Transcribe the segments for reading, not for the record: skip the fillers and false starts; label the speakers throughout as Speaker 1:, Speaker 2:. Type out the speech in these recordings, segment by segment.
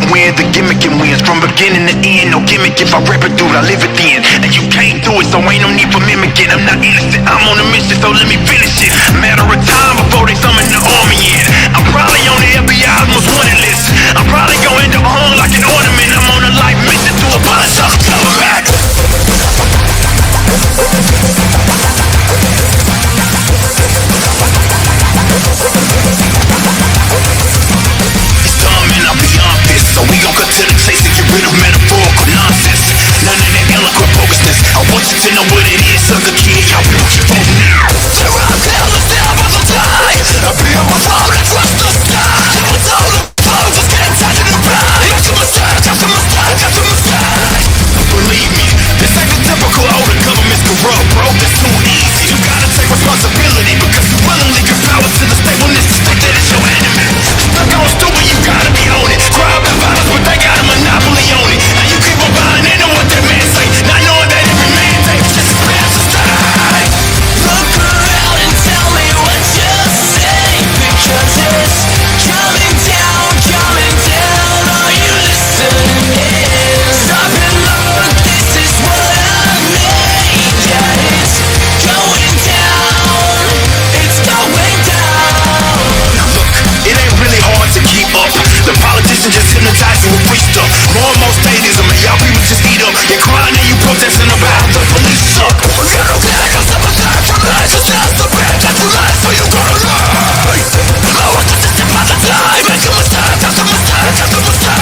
Speaker 1: gimmick wins, the gimmicking wins. From beginning to end, no gimmick. If I rap it, dude, I live it then. And you can't do it, so ain't no need for mimicking. I'm not innocent, I'm on a mission, so let me finish it. Matter of time before they summon the army in. I'm probably on the FBI's most wanted list. I'm probably gonna end up hung like an ornament. I'm on a life mission to abolish all government. So we gon' cut to the chase and get rid of metaphorical nonsense. None of that eloquent bogusness. I want you to know what it is, sucker kid. Y'all be what you vote now. Tear out hell and down by the die. I build my phone and trust the sky. It's all the phone, just get attached to the ride. After my strike, after my strike, after my strike. Believe me, this ain't the typical older government's corrupt, bro. That's too easy. You gotta take responsibility because you willingly give power to the state when it's the state that is your enemy. Stuck on stupid, you gotta be on it. Crowd the violence, but they got a monopoly on it. And you keep on buying into what that man say, not knowing that every man takes just as fast as die. Look around and tell me what you say, because it's coming down, coming down. Are you listening? Stop and look, this is what I made. Yeah, it's going down, it's going down. Now look, it ain't really hard to keep up. The politicians just hypnotize you with free stuff. More and more statism, and y'all people just eat up. You're crying and you protesting about the police suck. We're gonna black us up a time for life. It's just the bad, that's the life, so you gotta lie. Blow up the system by the time. Make a mistake, after mistake, after mistake.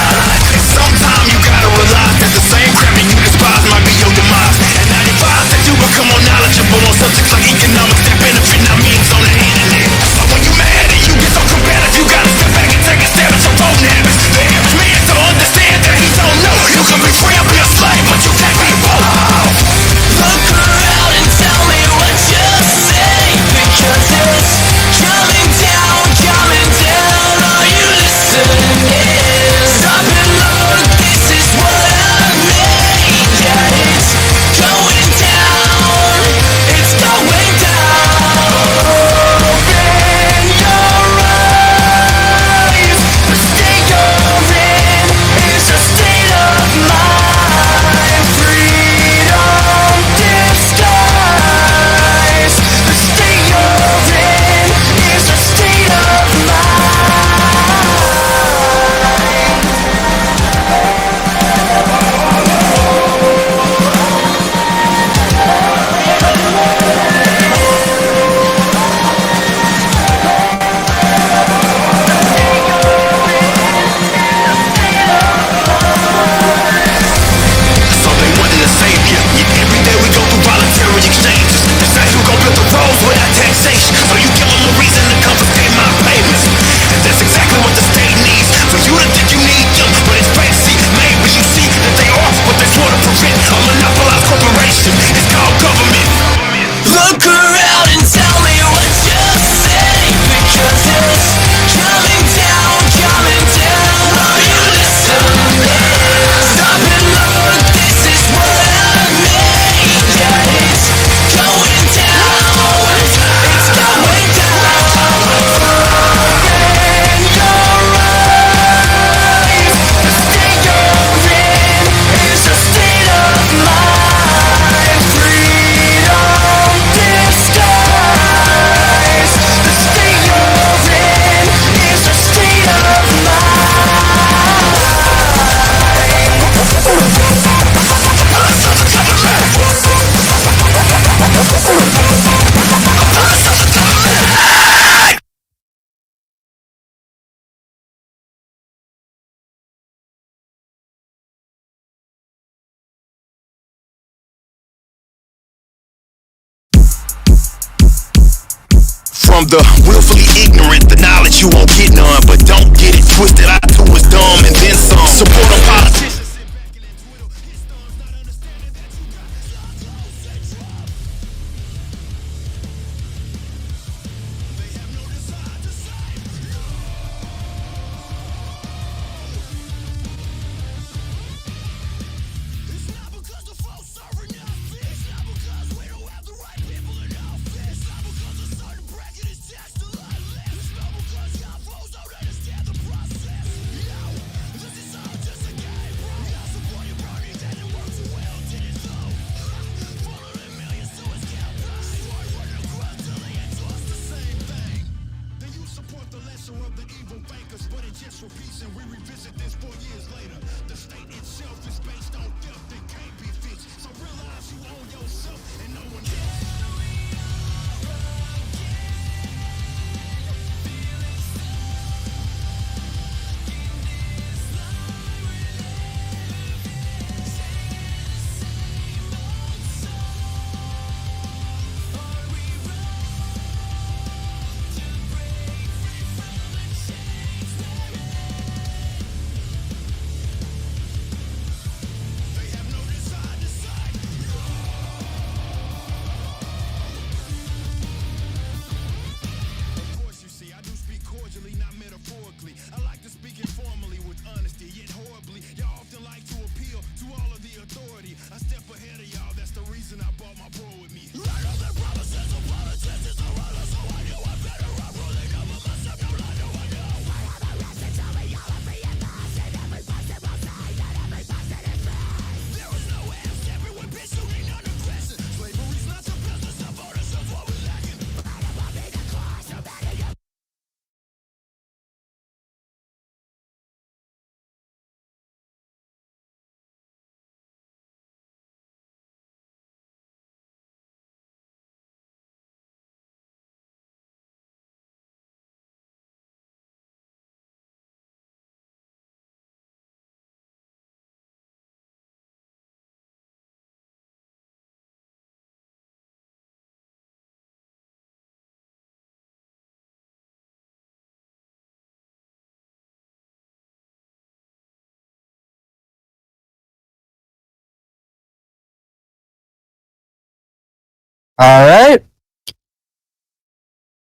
Speaker 1: And sometimes you gotta realize that the same crap that you despise might be your demise. And 95 that you become more knowledgeable on subjects like economics that benefit not means on the internet. So when you mad and you get so combative, you gotta step back and take a stab at your own habits. The average man don't understand that he don't know. You can be free or be a slave, but you can't be both. Look around and tell me what you say, because it's coming down, coming down. Are you listening? Stop and look, this is what I made. Yeah, it's going down, it's going down. Open your eyes, the state you're in is a state of mind. Freedom disguise. The state you're in is a state of So they wanted a savior. Yeah, every day we go through voluntary exchanges. Decide who gon' build the roads without taxation. So you give them a reason to confiscate my payments. And that's exactly what the state needs. For you to think you need them, but it's fancy. Maybe you see that they are what they sort to prevent. A monopolized corporation. It's called government. Look around and tell me what you say, because it's coming down, coming down. Are you listening? Stop and look, this is what I made. Yeah, it's going down, it's going down. Open your eyes, the state you're in is a state of mind. Freedom disguise. The state you're in is a state of From the willfully ignorant, the knowledge you won't get none. But don't get it twisted, I too was dumb and then some. Support a politician.
Speaker 2: All right.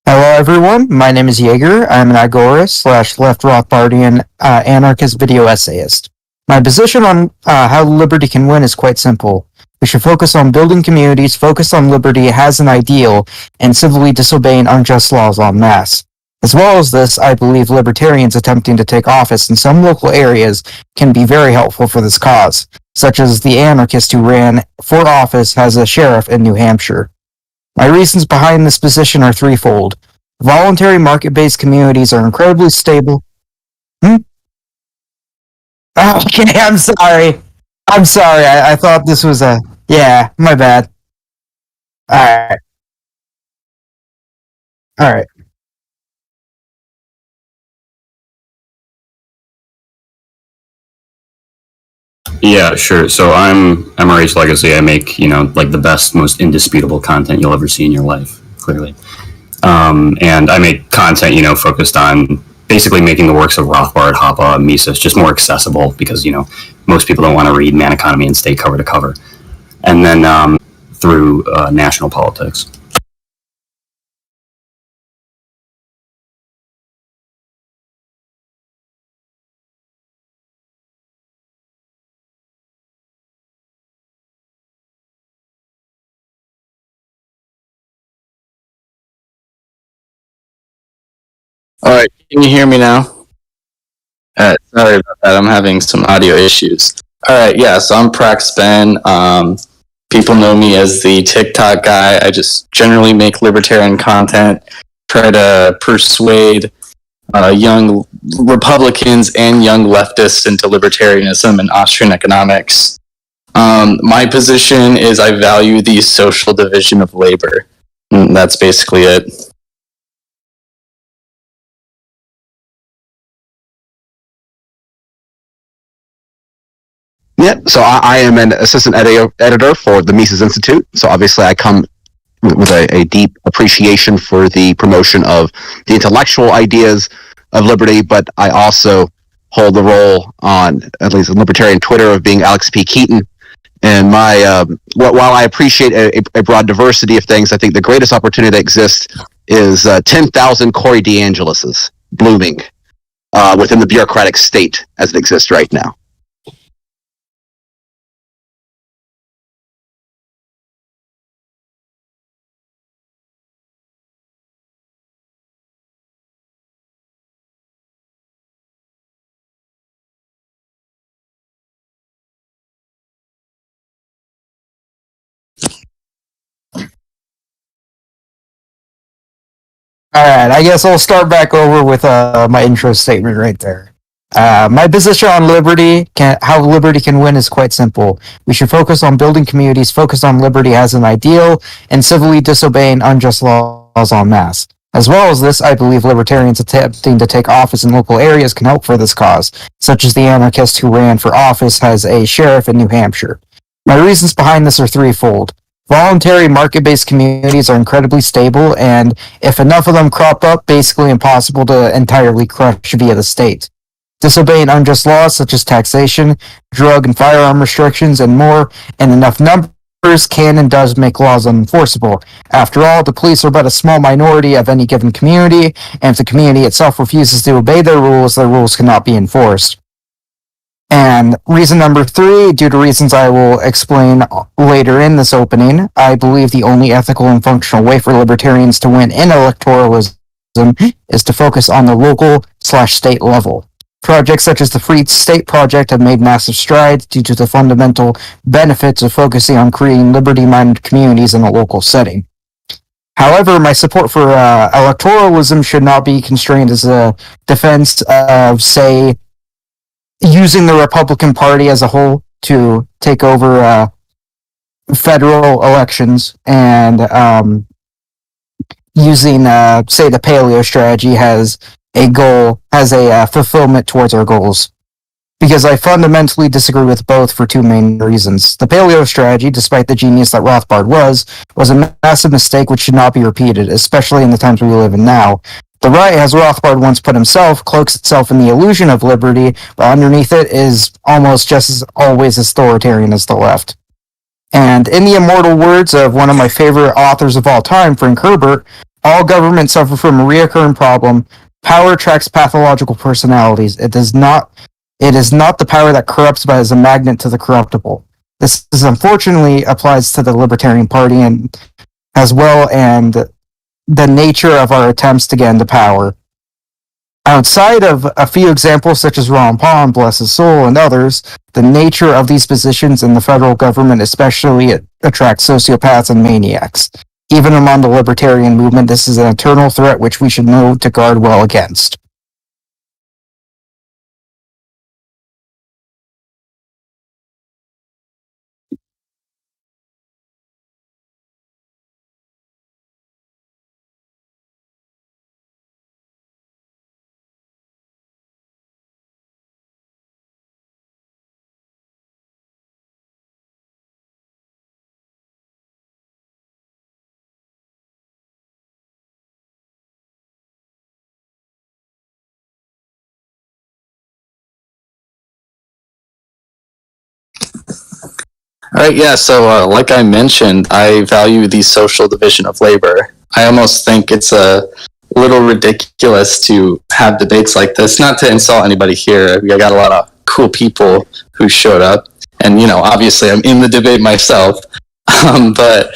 Speaker 2: Hello, everyone. My name is Yeger. I'm an agorist slash left Rothbardian anarchist video essayist. My position on how liberty can win is quite simple. We should focus on building communities, focus on liberty as an ideal, and civilly disobeying unjust laws en masse. As well as this, I believe libertarians attempting to take office in some local areas can be very helpful for this cause, such as the anarchist who ran for office as a sheriff in New Hampshire. My reasons behind this position are threefold. Voluntary market-based communities are incredibly stable. Okay, I'm sorry. I thought this was a... Yeah, my bad. Alright. Alright.
Speaker 3: Yeah, sure. So I'm RH Legacy. I make, like the best, most indisputable content you'll ever see in your life, clearly. And I make content, focused on basically making the works of Rothbard, Hoppe, Mises just more accessible because, most people don't want to read Man Economy and State cover to cover. And then through national politics.
Speaker 4: All right, can you hear me now? Sorry about that. I'm having some audio issues. All right, yeah. So I'm Prax Ben. People know me as the TikTok guy. I just generally make libertarian content, try to persuade young Republicans and young leftists into libertarianism and Austrian economics. My position is I value the social division of labor. And that's basically it.
Speaker 5: Yeah, so I am an assistant editor for the Mises Institute. So obviously I come with a deep appreciation for the promotion of the intellectual ideas of liberty, but I also hold the role on, at least on libertarian Twitter, of being Alex P. Keaton. And my while I appreciate a broad diversity of things, I think the greatest opportunity that exists is 10,000 Corey DeAngelis's blooming within the bureaucratic state as it exists right now.
Speaker 2: Alright, I guess I'll start back over with my intro statement right there. My position on how liberty can win is quite simple. We should focus on building communities, focus on liberty as an ideal, and civilly disobeying unjust laws en masse. As well as this, I believe libertarians attempting to take office in local areas can help for this cause, such as the anarchist who ran for office as a sheriff in New Hampshire. My reasons behind this are threefold. Voluntary market-based communities are incredibly stable, and if enough of them crop up, basically impossible to entirely crush via the state. Disobeying unjust laws such as taxation, drug and firearm restrictions, and more, in enough numbers can and does make laws unenforceable. After all, the police are but a small minority of any given community, and if the community itself refuses to obey their rules cannot be enforced. And reason number 3, due to reasons I will explain later in this opening, I believe the only ethical and functional way for libertarians to win in electoralism is to focus on the local/state level. Projects such as the Free State Project have made massive strides due to the fundamental benefits of focusing on creating liberty-minded communities in a local setting. However, my support for electoralism should not be constrained as a defense of, say, using the Republican Party as a whole to take over federal elections and using, say, the paleo strategy has a fulfillment towards our goals. Because I fundamentally disagree with both for two main reasons. The paleo strategy, despite the genius that Rothbard was a massive mistake which should not be repeated, especially in the times we live in now. The right, as Rothbard once put himself, cloaks itself in the illusion of liberty, but underneath it is almost just as always authoritarian as the left. And in the immortal words of one of my favorite authors of all time, Frank Herbert, all governments suffer from a reoccurring problem. Power attracts pathological personalities. It is not the power that corrupts, but is a magnet to the corruptible. This unfortunately applies to the Libertarian Party and as well, and the nature of our attempts to get into power. Outside of a few examples such as Ron Paul, bless his soul, and others, the nature of these positions in the federal government especially attracts sociopaths and maniacs. Even among the libertarian movement, this is an eternal threat which we should know to guard well against.
Speaker 4: All right, yeah, so like I mentioned, I value the social division of labor. I almost think it's a little ridiculous to have debates like this, not to insult anybody here. I got a lot of cool people who showed up, and, obviously I'm in the debate myself, but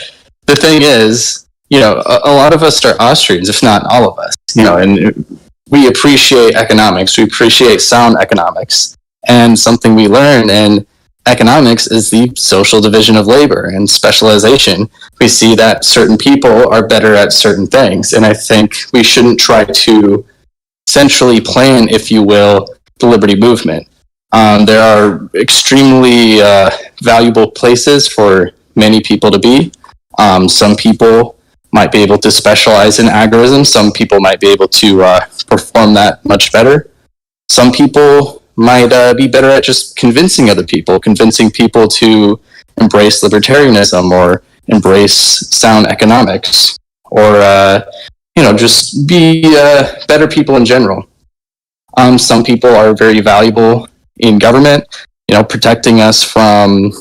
Speaker 4: the thing is, a lot of us are Austrians, if not all of us, and we appreciate economics, we appreciate sound economics, and something we learn in economics is the social division of labor and specialization. We see that certain people are better at certain things, and I think we shouldn't try to centrally plan, if you will, the liberty movement. There are extremely valuable places for many people to be. Some people might be able to specialize in agorism. Some people might be able to perform that much better. Some people might be better at just convincing people to embrace libertarianism or embrace sound economics, or just be better people in general. Some people are very valuable in government, protecting us from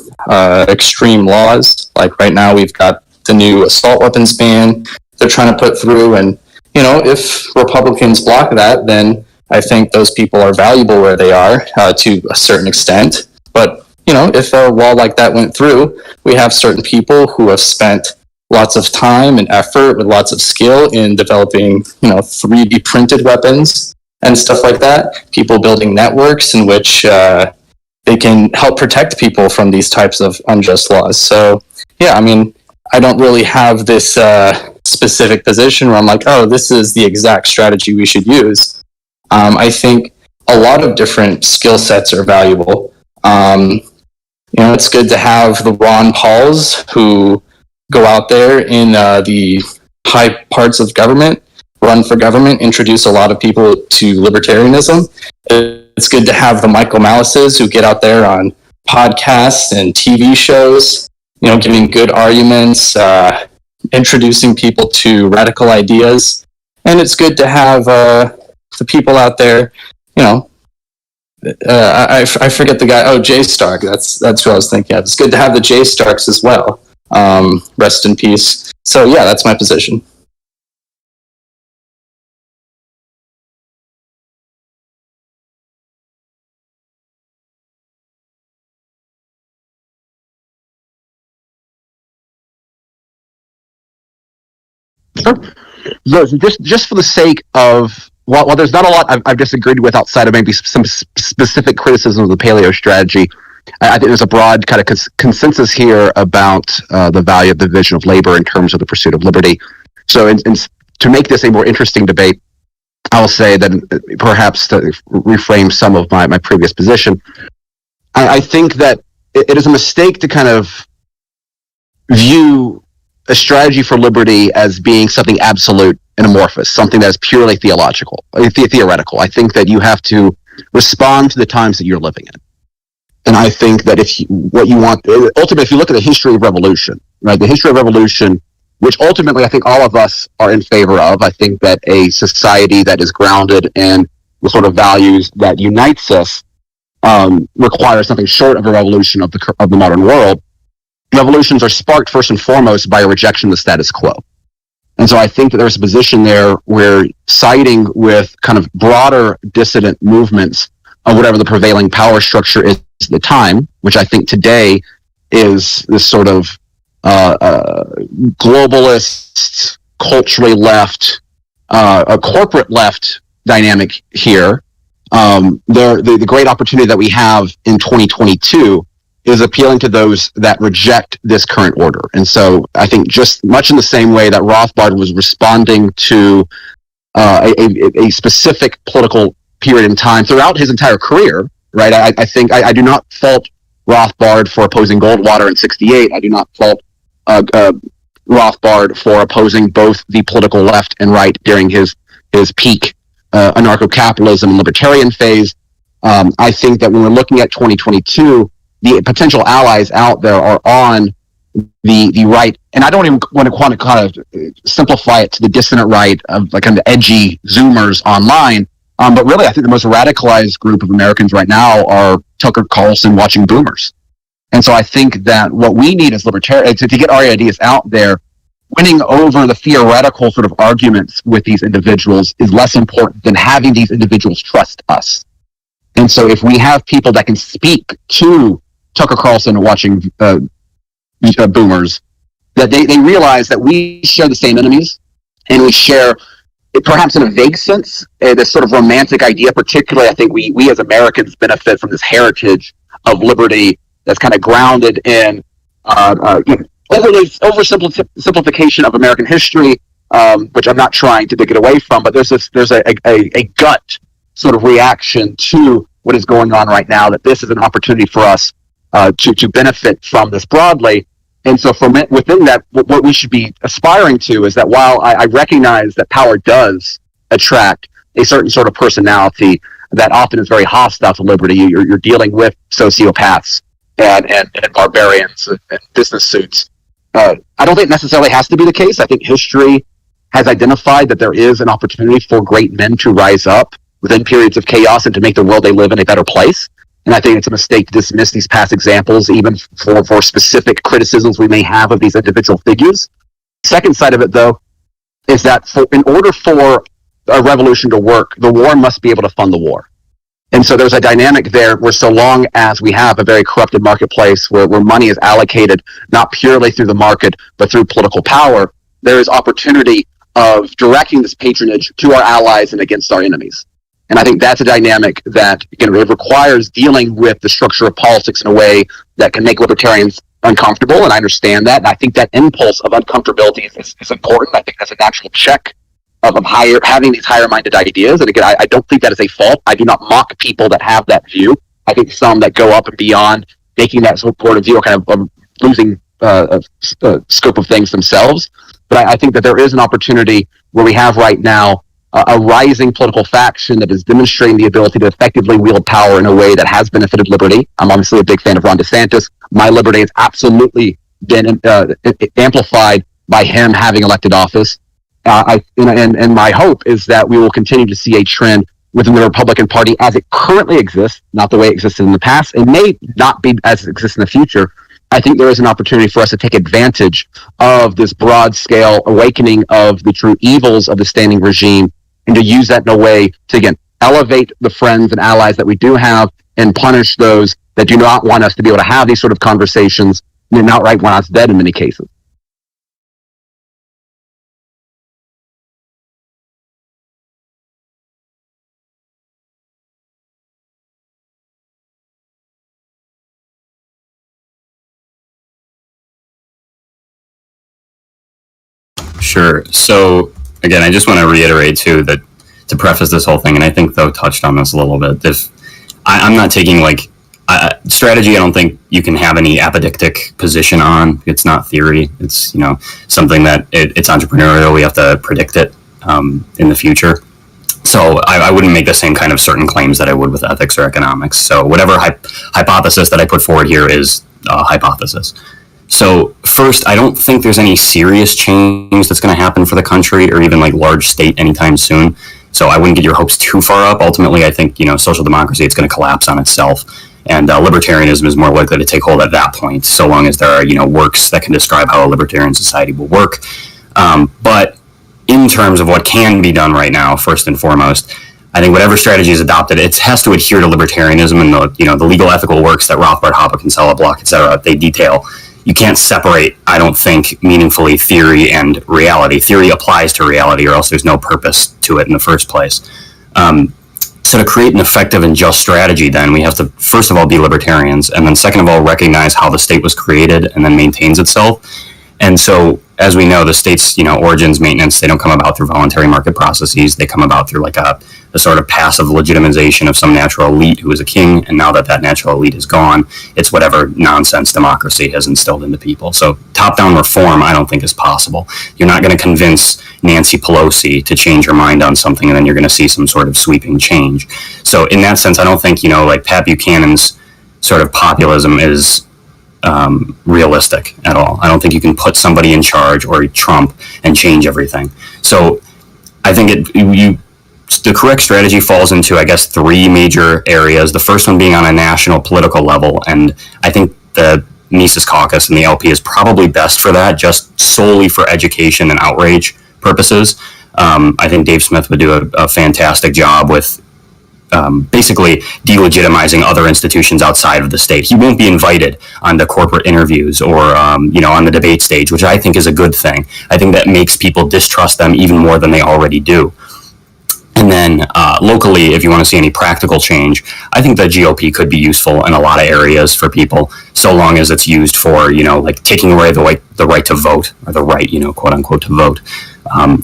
Speaker 4: extreme laws. Like right now, we've got the new assault weapons ban they're trying to put through, and if Republicans block that, then I think those people are valuable where they are to a certain extent. But, if a law like that went through, we have certain people who have spent lots of time and effort with lots of skill in developing, 3D printed weapons and stuff like that. People building networks in which they can help protect people from these types of unjust laws. So, yeah, I don't really have this specific position where I'm like, oh, this is the exact strategy we should use. I think a lot of different skill sets are valuable. It's good to have the Ron Pauls who go out there in the high parts of government, run for government, introduce a lot of people to libertarianism. It's good to have the Michael Malices who get out there on podcasts and TV shows, giving good arguments, introducing people to radical ideas. And it's good to have the people out there, I forget the guy. Oh, Jay Stark. That's who I was thinking of. It's good to have the Jay Starks as well. Rest in peace. So yeah, that's my position.
Speaker 5: Sure. So just for the sake of, while there's not a lot I've disagreed with outside of maybe some specific criticism of the paleo strategy, I think there's a broad kind of consensus here about the value of the division of labor in terms of the pursuit of liberty. So to make this a more interesting debate, I'll say that perhaps to reframe some of my previous position, I think that it is a mistake to kind of view a strategy for liberty as being something absolute and amorphous, something that is purely theoretical. I think that you have to respond to the times that you're living in. And I think that ultimately, if you look at the history of revolution, right, the history of revolution, which ultimately I think all of us are in favor of, I think that a society that is grounded in the sort of values that unites us requires something short of a revolution of the modern world. revolutions are sparked first and foremost by a rejection of the status quo. And so I think that there's a position there where siding with kind of broader dissident movements of whatever the prevailing power structure is at the time, which I think today is this sort of globalist, culturally left, a corporate left dynamic here. The great opportunity that we have in 2022 is appealing to those that reject this current order. And so I think just much in the same way that Rothbard was responding to a specific political period in time throughout his entire career, right? I think I do not fault Rothbard for opposing Goldwater in '68. I do not fault Rothbard for opposing both the political left and right during his peak anarcho-capitalism and libertarian phase. I think that when we're looking at 2022, the potential allies out there are on the right, and I don't even want to kind of simplify it to the dissident right of like kind of edgy Zoomers online, but really I think the most radicalized group of Americans right now are Tucker Carlson watching boomers. And so I think that what we need as libertarians to get our ideas out there, winning over the theoretical sort of arguments with these individuals is less important than having these individuals trust us. And so if we have people that can speak to Tucker Carlson watching boomers, that they realize that we share the same enemies, and we share, perhaps in a vague sense, this sort of romantic idea. Particularly, I think we as Americans benefit from this heritage of liberty that's kind of grounded in oversimplification of American history, which I'm not trying to take it away from, but there's a gut sort of reaction to what is going on right now, that this is an opportunity for us to benefit from this broadly. And so from within that, what we should be aspiring to is that while I recognize that power does attract a certain sort of personality that often is very hostile to liberty, you're dealing with sociopaths and barbarians and business suits. I don't think it necessarily has to be the case. I think history has identified that there is an opportunity for great men to rise up within periods of chaos and to make the world they live in a better place. And I think it's a mistake to dismiss these past examples, even for specific criticisms we may have of these individual figures. Second side of it, though, is that in order for a revolution to work, the war must be able to fund the war. And so there's a dynamic there where so long as we have a very corrupted marketplace where money is allocated not purely through the market, but through political power, there is opportunity of directing this patronage to our allies and against our enemies. And I think that's a dynamic that, again, it requires dealing with the structure of politics in a way that can make libertarians uncomfortable, and I understand that. And I think that impulse of uncomfortability is important. I think that's a natural check of having these higher-minded ideas. And again, I don't think that is a fault. I do not mock people that have that view. I think some that go up and beyond making that sort of view are kind of losing scope of things themselves. But I think that there is an opportunity where we have right now a rising political faction that is demonstrating the ability to effectively wield power in a way that has benefited liberty. I'm obviously a big fan of Ron DeSantis. My liberty has absolutely been amplified by him having elected office. And my hope is that we will continue to see a trend within the Republican Party as it currently exists, not the way it existed in the past. It may not be as it exists in the future. I think there is an opportunity for us to take advantage of this broad-scale awakening of the true evils of the standing regime and to use that in a way to, again, elevate the friends and allies that we do have and punish those that do not want us to be able to have these sort of conversations and outright want us dead in many cases.
Speaker 3: Sure. So again, I just want to reiterate too that to preface this whole thing, and I think Tho touched on this a little bit. If I'm not taking strategy, I don't think you can have any apodictic position on. It's not theory. It's something that it's entrepreneurial. We have to predict it in the future. So I wouldn't make the same kind of certain claims that I would with ethics or economics. So whatever hypothesis that I put forward here is a hypothesis. So first, I don't think there's any serious change that's going to happen for the country or even large state anytime soon. So I wouldn't get your hopes too far up. Ultimately, I think, social democracy, it's going to collapse on itself. And libertarianism is more likely to take hold at that point, so long as there are, works that can describe how a libertarian society will work. But in terms of what can be done right now, first and foremost, I think whatever strategy is adopted, it has to adhere to libertarianism and the legal ethical works that Rothbard, Hoppe, Kinsella, Bloch, etc. They detail. You can't separate, I don't think, meaningfully theory and reality. Theory applies to reality, or else there's no purpose to it in the first place. So to create an effective and just strategy, then we have to first of all be libertarians, and then second of all recognize how the state was created and then maintains itself. And so, as we know, the state's origins, maintenance, they don't come about through voluntary market processes. They come about through like a sort of passive legitimization of some natural elite who is a king. And now that that natural elite is gone, it's whatever nonsense democracy has instilled into people. So top-down reform, I don't think is possible. You're not going to convince Nancy Pelosi to change her mind on something, and then you're going to see some sort of sweeping change. So in that sense, I don't think like Pat Buchanan's sort of populism is realistic at all. I don't think you can put somebody in charge or Trump and change everything. So I think the correct strategy falls into, I guess, three major areas. The first one being on a national political level, and I think the Mises Caucus and the LP is probably best for that, just solely for education and outrage purposes. I think Dave Smith would do a fantastic job with basically delegitimizing other institutions outside of the state. He won't be invited on the corporate interviews or, on the debate stage, which I think is a good thing. I think that makes people distrust them even more than they already do. And then locally, if you want to see any practical change, I think the GOP could be useful in a lot of areas for people, so long as it's used for, like taking away the right to vote, or the right, quote unquote, to vote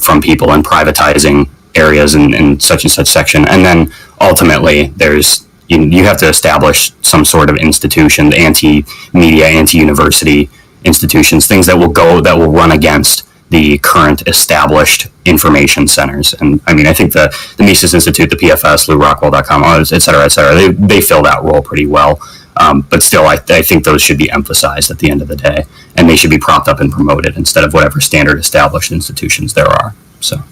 Speaker 3: from people, and privatizing areas in such and such section. And then ultimately there's you have to establish some sort of institution, anti-media, anti-university institutions, things that will run against the current established information centers. And I mean, I think the Mises Institute, the PFS, LouRockwell.com, et cetera, they fill that role pretty well. But still, I think those should be emphasized at the end of the day, and they should be propped up and promoted instead of whatever standard established institutions there are. So.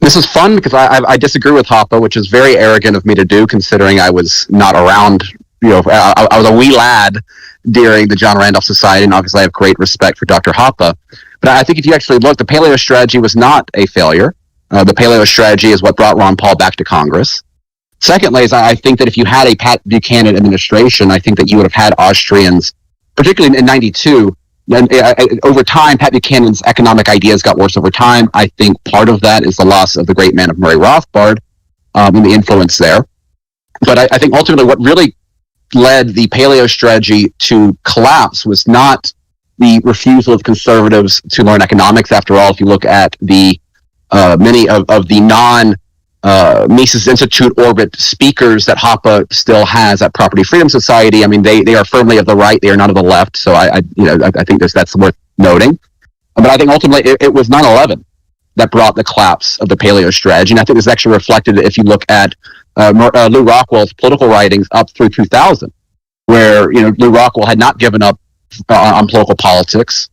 Speaker 5: This is fun because I disagree with Hoppe, which is very arrogant of me to do, considering I was not around. I was a wee lad during the John Randolph Society, and obviously I have great respect for Dr. Hoppe. But I think if you actually look, the paleo strategy was not a failure. The paleo strategy is what brought Ron Paul back to Congress. Secondly, is I think that if you had a Pat Buchanan administration, I think that you would have had Austrians, particularly in '92. And over time, Pat Buchanan's economic ideas got worse over time. I think part of that is the loss of the great man of Murray Rothbard and the influence there. But I think ultimately what really led the paleo strategy to collapse was not the refusal of conservatives to learn economics. After all, if you look at the many of the Mises Institute orbit speakers that Hoppe still has at Property Freedom Society, I mean, they are firmly of the right. They are not of the left. So I think that's worth noting. But I think ultimately it was 9/11 that brought the collapse of the paleo strategy. And I think this is actually reflected if you look at Lew Rockwell's political writings up through 2000, where Lew Rockwell had not given up on political politics,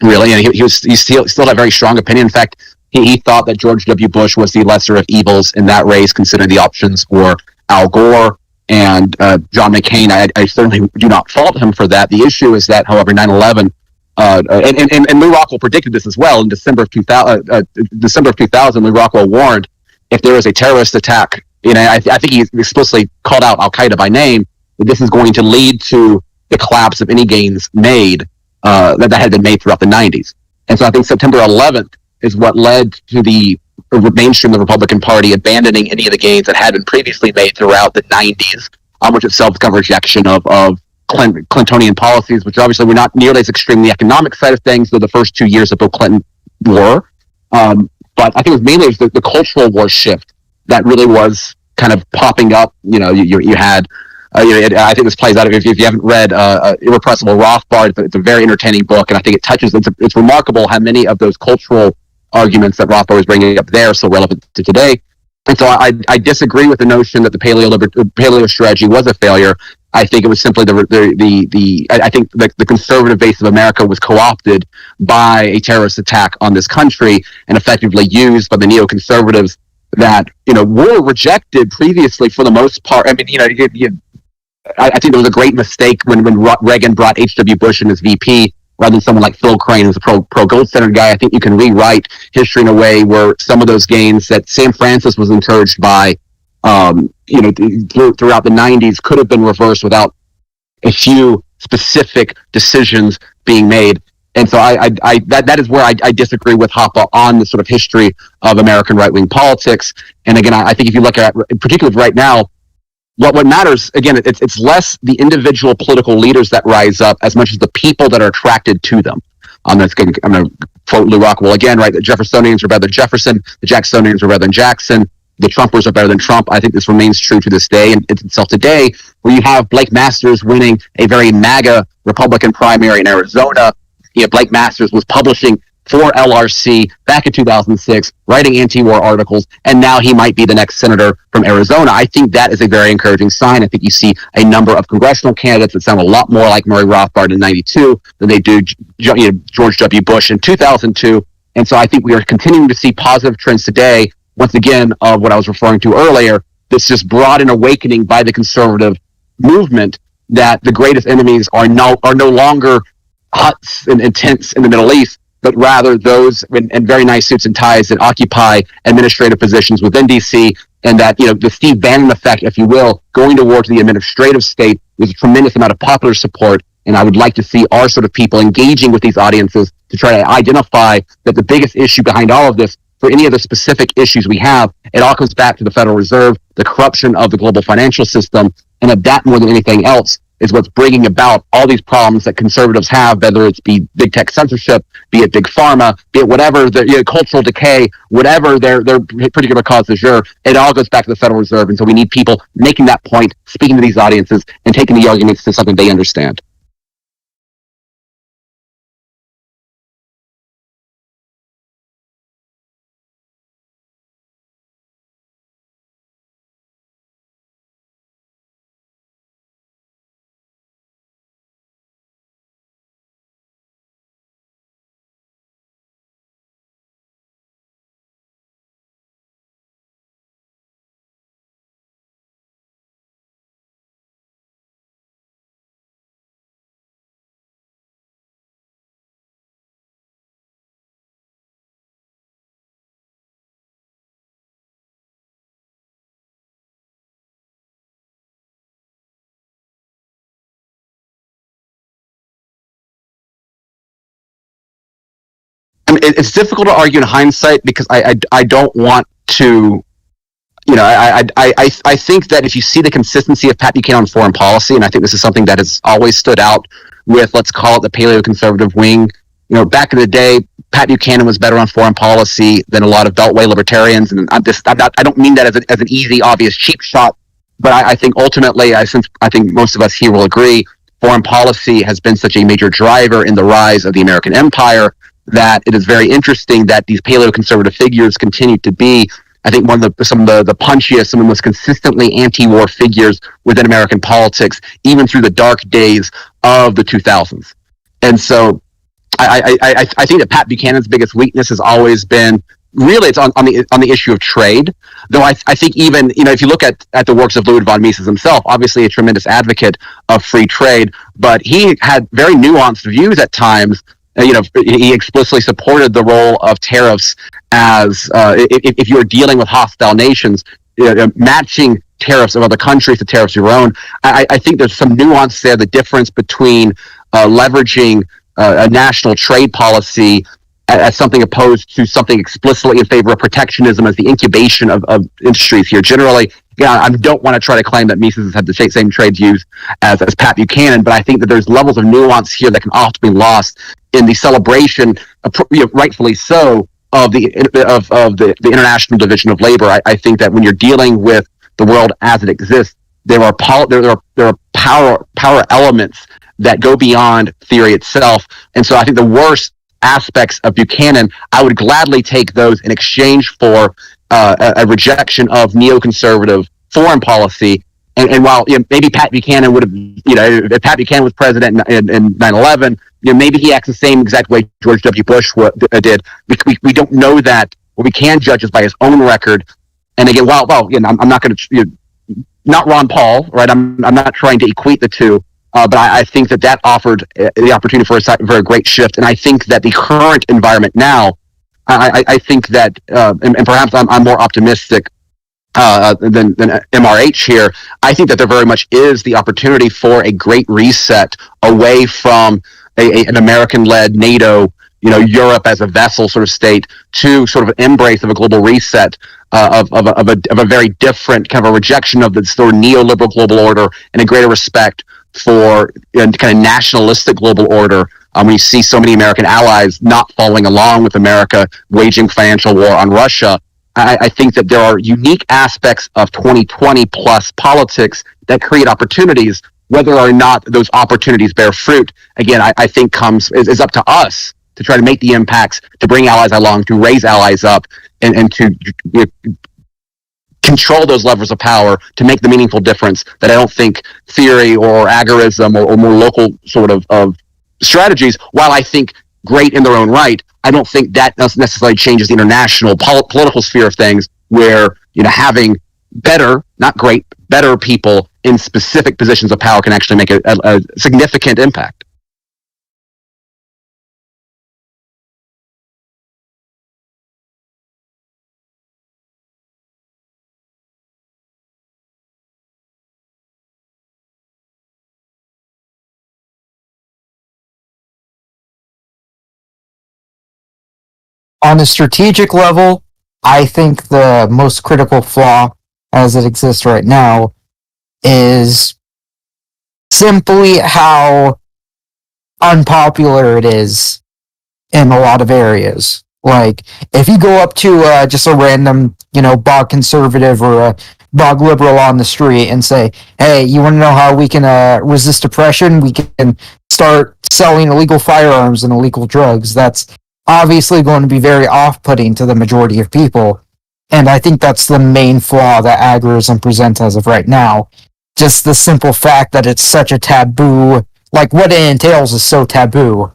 Speaker 5: really, and he still had a very strong opinion. In fact, he thought that George W. Bush was the lesser of evils in that race, considering the options were Al Gore and John McCain. I certainly do not fault him for that. The issue is that, however, 9/11, and Lew Rockwell predicted this as well in December of 2000. Lew Rockwell warned, if there is a terrorist attack I think he explicitly called out Al Qaeda by name, that this is going to lead to the collapse of any gains made that had been made throughout the 90s. And so I think September 11th is what led to the mainstream of the Republican Party abandoning any of the gains that had been previously made throughout the 90s, which itself is kind of a rejection of Clintonian policies, which obviously were not nearly as extreme on the economic side of things, though the first 2 years of Bill Clinton were. But I think it was mainly the cultural war shift that really was kind of popping up. You had, I think this plays out, if you haven't read Irrepressible Rothbard, it's a very entertaining book, and I think it's remarkable how many of those cultural arguments that Rothbard was bringing up there are so relevant to today. And so I disagree with the notion that the paleo strategy was a failure. I think it was simply I think the conservative base of America was co-opted by a terrorist attack on this country and effectively used by the neoconservatives that were rejected previously for the most part. I mean, I think there was a great mistake when Reagan brought H.W. Bush in as VP rather than someone like Phil Crane, who's a pro-gold standard guy. I think you can rewrite history in a way where some of those gains that Sam Francis was encouraged by, throughout the 90s could have been reversed without a few specific decisions being made. And so that is where I disagree with Hoppe on the sort of history of American right-wing politics. And again, I think if you look at, particularly right now, what matters, again, it's less the individual political leaders that rise up as much as the people that are attracted to them. I'm going to quote Lou Rockwell again, right? The Jeffersonians are better than Jefferson. The Jacksonians are better than Jackson. The Trumpers are better than Trump. I think this remains true to this day. And it's itself today, where you have Blake Masters winning a very MAGA Republican primary in Arizona. Blake Masters was publishing for LRC back in 2006, writing anti-war articles, and now he might be the next senator from Arizona. I think that is a very encouraging sign. I think you see a number of congressional candidates that sound a lot more like Murray Rothbard in 92 than they do George W. Bush in 2002. And so I think we are continuing to see positive trends today, once again, of what I was referring to earlier, this just broad and awakening by the conservative movement that the greatest enemies are no longer huts and tents in the Middle East, but rather those in very nice suits and ties that occupy administrative positions within D.C., and that, the Steve Bannon effect, if you will, going towards the administrative state, there's a tremendous amount of popular support, and I would like to see our sort of people engaging with these audiences to try to identify that the biggest issue behind all of this, for any of the specific issues we have, it all comes back to the Federal Reserve, the corruption of the global financial system, and that more than anything else is what's bringing about all these problems that conservatives have, whether it's be big tech censorship, be it big pharma, be it whatever, the cultural decay, whatever their particular cause du jour, it all goes back to the Federal Reserve. And so we need people making that point, speaking to these audiences, and taking the arguments to something they understand. I mean, it's difficult to argue in hindsight because I don't want to, I think that if you see the consistency of Pat Buchanan on foreign policy, and I think this is something that has always stood out with, let's call it the paleo-conservative wing, back in the day, Pat Buchanan was better on foreign policy than a lot of Beltway libertarians, and I don't mean that as an easy, obvious, cheap shot, but I think ultimately, I think most of us here will agree, foreign policy has been such a major driver in the rise of the American empire that it is very interesting that these paleo-conservative figures continue to be, I think, some of the punchiest, some of the most consistently anti-war figures within American politics, even through the dark days of the 2000s. And so I think that Pat Buchanan's biggest weakness has always been, really, it's on the issue of trade. Though I think even, if you look at the works of Ludwig von Mises himself, obviously a tremendous advocate of free trade, but he had very nuanced views at times. He explicitly supported the role of tariffs as if you're dealing with hostile nations. matching tariffs of other countries to tariffs of your own. I think there's some nuance there. The difference between leveraging a national trade policy as something opposed to something explicitly in favor of protectionism as the incubation of industries here. Generally, I don't want to try to claim that Mises had the same trade views as Pat Buchanan, but I think that there's levels of nuance here that can often be lost in the celebration, rightfully so, of the international division of labor. I think that when you're dealing with the world as it exists, there are power elements that go beyond theory itself, and so I think the worst aspects of Buchanan, I would gladly take those in exchange for a rejection of neoconservative foreign policy. And while maybe Pat Buchanan would have, if Pat Buchanan was president in 9/11, maybe he acts the same exact way George W. Bush did. We don't know that. What we can judge is by his own record. And again, I'm not going to, not Ron Paul, right? I'm not trying to equate the two. But I think that offered the opportunity for a great shift. And I think that the current environment now, I think that, and perhaps I'm more optimistic than MRH here. I think that there very much is the opportunity for a great reset away from an American-led NATO, Europe as a vessel sort of state, to sort of an embrace of a global reset of a very different kind of a rejection of the sort of neoliberal global order and a greater respect for kind of nationalistic global order. When you see so many American allies not following along with America, waging financial war on Russia, I think that there are unique aspects of 2020 plus politics that create opportunities. Whether or not those opportunities bear fruit, again, I think is up to us to try to make the impacts, to bring allies along, to raise allies up, and to control those levers of power to make the meaningful difference that I don't think theory or agorism or more local sort of strategies, while I think great in their own right, I don't think that necessarily changes the international political sphere of things, where having better, not great, better people in specific positions of power can actually make a significant impact.
Speaker 2: On a strategic level, I think the most critical flaw as it exists right now is simply how unpopular it is in a lot of areas. Like, if you go up to just a random, bog conservative or a bog liberal on the street and say, hey, you want to know how we can resist oppression? We can start selling illegal firearms and illegal drugs. That's obviously going to be very off-putting to the majority of people. And I think that's the main flaw that agorism presents as of right now. Just the simple fact that it's such a taboo, like what it entails is so taboo.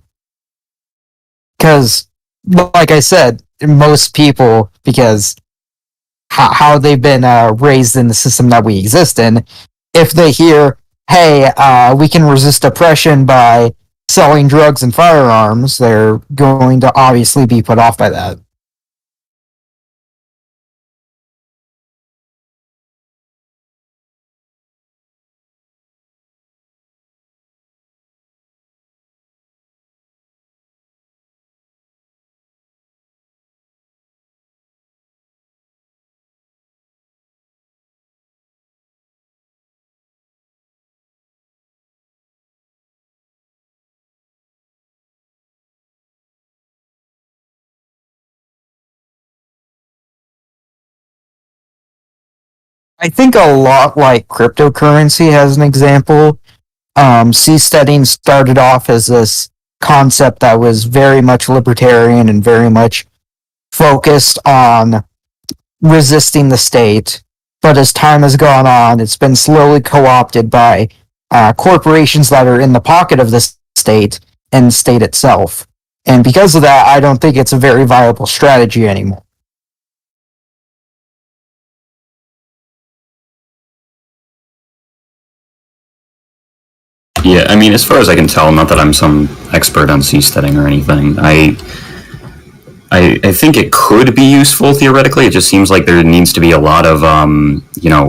Speaker 2: Because, like I said, most people, because how they've been raised in the system that we exist in, if they hear, hey, we can resist oppression by selling drugs and firearms, they're going to obviously be put off by that. I think a lot like cryptocurrency as an example. Seasteading started off as this concept that was very much libertarian and very much focused on resisting the state. But as time has gone on, it's been slowly co-opted by corporations that are in the pocket of the state and the state itself. And because of that, I don't think it's a very viable strategy anymore.
Speaker 3: Yeah, I mean, as far as I can tell, not that I'm some expert on seasteading or anything, I think it could be useful theoretically. It just seems like there needs to be a lot of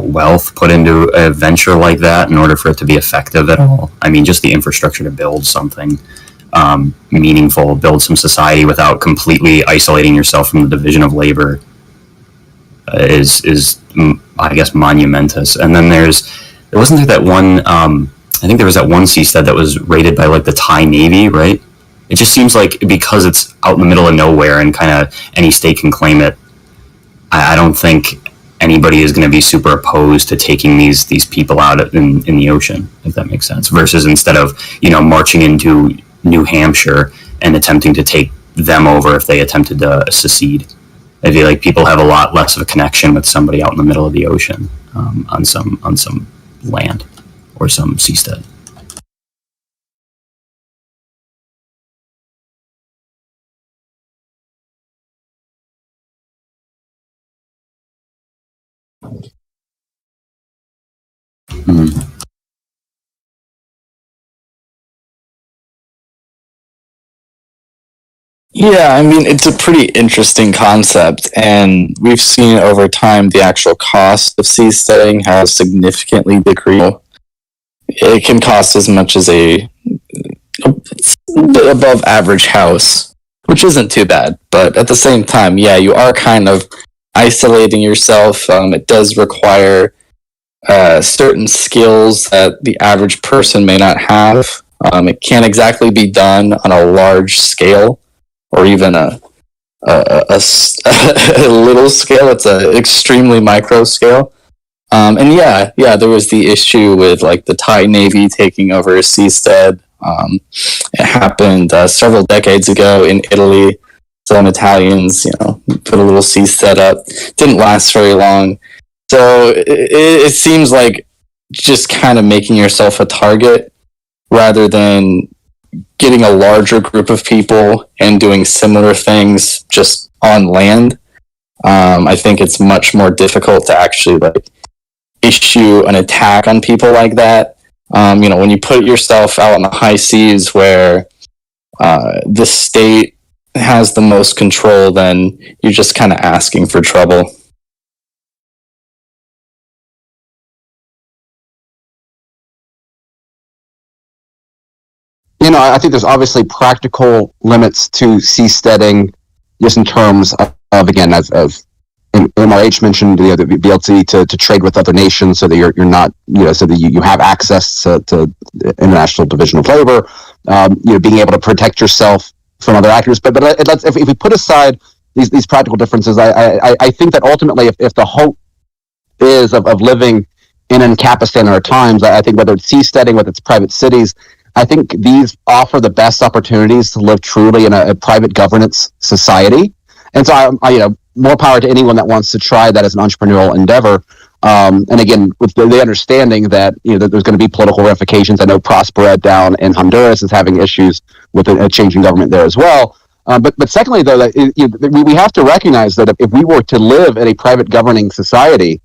Speaker 3: wealth put into a venture like that in order for it to be effective at all. I mean, just the infrastructure to build something meaningful, build some society without completely isolating yourself from the division of labor is I guess monumentous. And then there wasn't there that one. I think there was that one seastead that was raided by like the Thai Navy, right? It just seems like because it's out in the middle of nowhere and kind of any state can claim it, I don't think anybody is going to be super opposed to taking these people out in the ocean, if that makes sense. Versus instead of marching into New Hampshire and attempting to take them over if they attempted to secede. I feel like people have a lot less of a connection with somebody out in the middle of the ocean on some land or some seastead. Mm-hmm.
Speaker 4: Yeah, I mean, it's a pretty interesting concept, and we've seen over time the actual cost of seasteading has significantly decreased. It can cost as much as a bit above average house, which isn't too bad, but at the same time, yeah, you are kind of isolating yourself. It does require certain skills that the average person may not have. It can't exactly be done on a large scale or even a little scale. It's an extremely micro scale. And yeah, there was the issue with like the Thai Navy taking over a seastead. It happened several decades ago in Italy. Some Italians, put a little seastead up. Didn't last very long. So it seems like just kind of making yourself a target rather than getting a larger group of people and doing similar things just on land. I think it's much more difficult to actually like issue an attack on people like that. When you put yourself out on the high seas where the state has the most control, then you're just kind of asking for trouble.
Speaker 5: I think there's obviously practical limits to seasteading, just in terms of again, as MRH mentioned, the ability to trade with other nations, so that you're not, so that you have access to international division of labor, being able to protect yourself from other actors. But if we put aside these practical differences, I think that ultimately, if the hope is of living in Ancapistan in our times, I think whether it's seasteading, whether it's private cities, I think these offer the best opportunities to live truly in a private governance society. And so, more power to anyone that wants to try that as an entrepreneurial endeavor. And again, with the understanding that that there's going to be political ramifications. I know Prospered down in Honduras is having issues with a changing government there as well. But secondly, though, we have to recognize that if we were to live in a private governing society,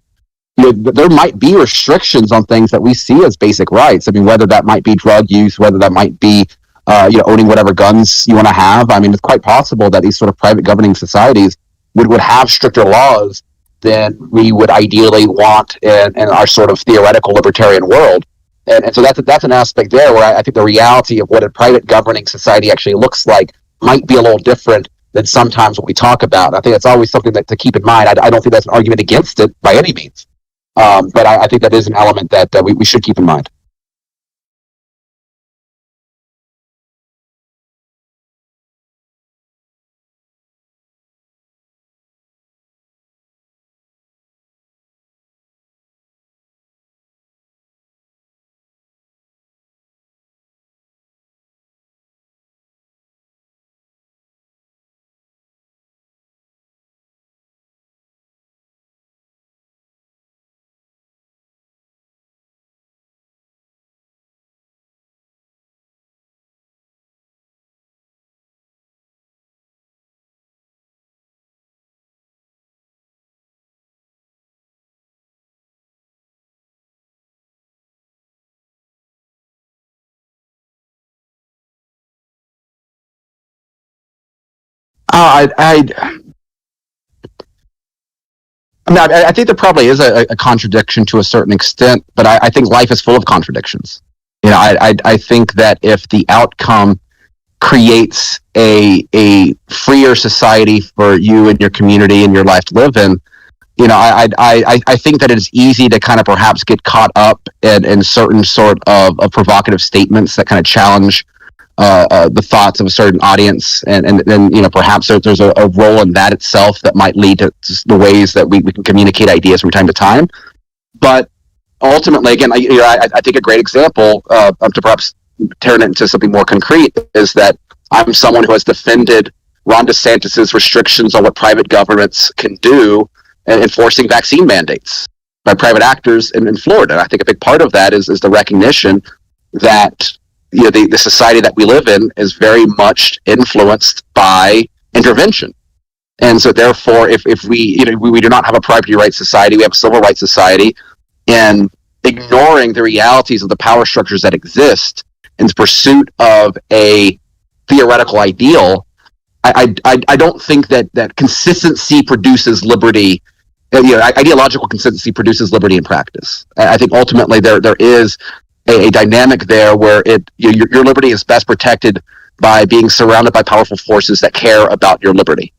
Speaker 5: there might be restrictions on things that we see as basic rights. I mean, whether that might be drug use, whether that might be, owning whatever guns you want to have. I mean, it's quite possible that these sort of private governing societies would have stricter laws than we would ideally want in our sort of theoretical libertarian world. And so that's an aspect there where I think the reality of what a private governing society actually looks like might be a little different than sometimes what we talk about. I think that's always something to keep in mind. I don't think that's an argument against it by any means. But I think that is an element that we should keep in mind. I think there probably is a contradiction to a certain extent, but I think life is full of contradictions. You know, I think that if the outcome creates a freer society for you and your community and your life to live in, you know, I think that it is easy to kind of perhaps get caught up in certain sort of provocative statements that kind of challenge the thoughts of a certain audience, and then, you know, perhaps there's a role in that itself that might lead to the ways that we can communicate ideas from time to time. But ultimately, again, I think a great example to perhaps turn it into something more concrete is that I'm someone who has defended Ron DeSantis's restrictions on what private governments can do and enforcing vaccine mandates by private actors in Florida. And I think a big part of that is the recognition that, you know, the society that we live in is very much influenced by intervention. And so therefore, if we, you know, we do not have a property rights society, we have a civil rights society, and ignoring the realities of the power structures that exist in pursuit of a theoretical ideal, I don't think that consistency produces liberty. You know, ideological consistency produces liberty in practice. I think ultimately there is a dynamic there where your liberty is best protected by being surrounded by powerful forces that care about your liberty.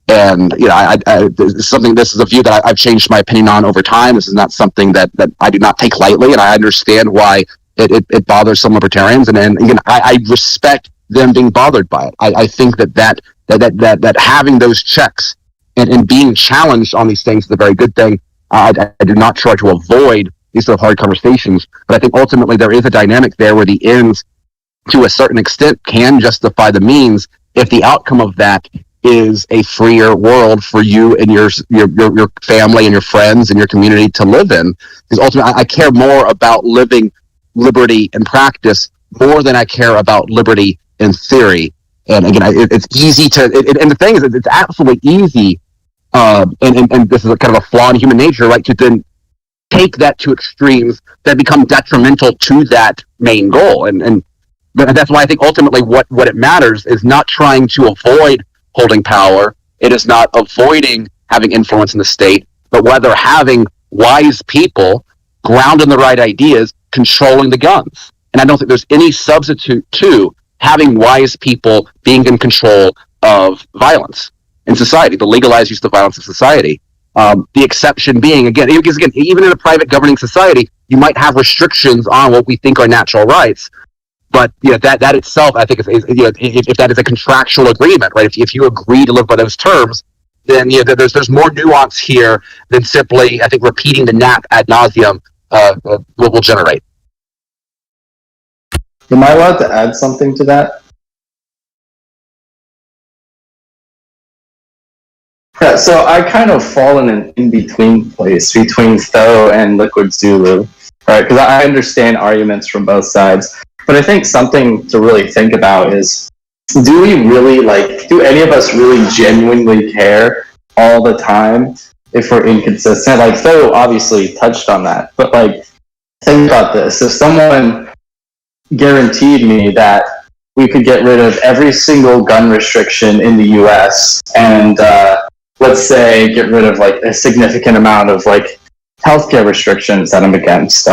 Speaker 5: And, you know, this is a view that I've changed my opinion on over time. This is not something that I do not take lightly, and I understand why it bothers some libertarians, and again, I respect them being bothered by it. I think that having those checks and being challenged on these things is a very good thing. I do not try to avoid these sort of hard conversations, but I think ultimately there is a dynamic there where the ends, to a certain extent, can justify the means if the outcome of that is a freer world for you and your family and your friends and your community to live in. Because ultimately, I care more about living liberty in practice more than I care about liberty in theory. And again, it's easy to, and the thing is, it's absolutely easy, and this is kind of a flaw in human nature, right, to then take that to extremes that become detrimental to that main goal. And that's why I think ultimately what it matters is not trying to avoid holding power. It is not avoiding having influence in the state, but whether having wise people grounded in the right ideas controlling the guns. And I don't think there's any substitute to having wise people being in control of violence in society, the legalized use of violence in society. The exception being, again, even in a private governing society, you might have restrictions on what we think are natural rights. But, you know, that itself, I think, is, you know, if that is a contractual agreement, right? If you agree to live by those terms, then, you know, there's more nuance here than simply, I think, repeating the nap ad nauseum will generate.
Speaker 4: Am I allowed to add something to that? Yeah, so I kind of fall in an in-between place between Tho and Liquid Zulu, right? Because I understand arguments from both sides. But I think something to really think about is, do any of us really genuinely care all the time if we're inconsistent? Like, Tho obviously touched on that, but like, think about this. If someone guaranteed me that we could get rid of every single gun restriction in the US and, let's say, get rid of like a significant amount of like healthcare restrictions that I'm against,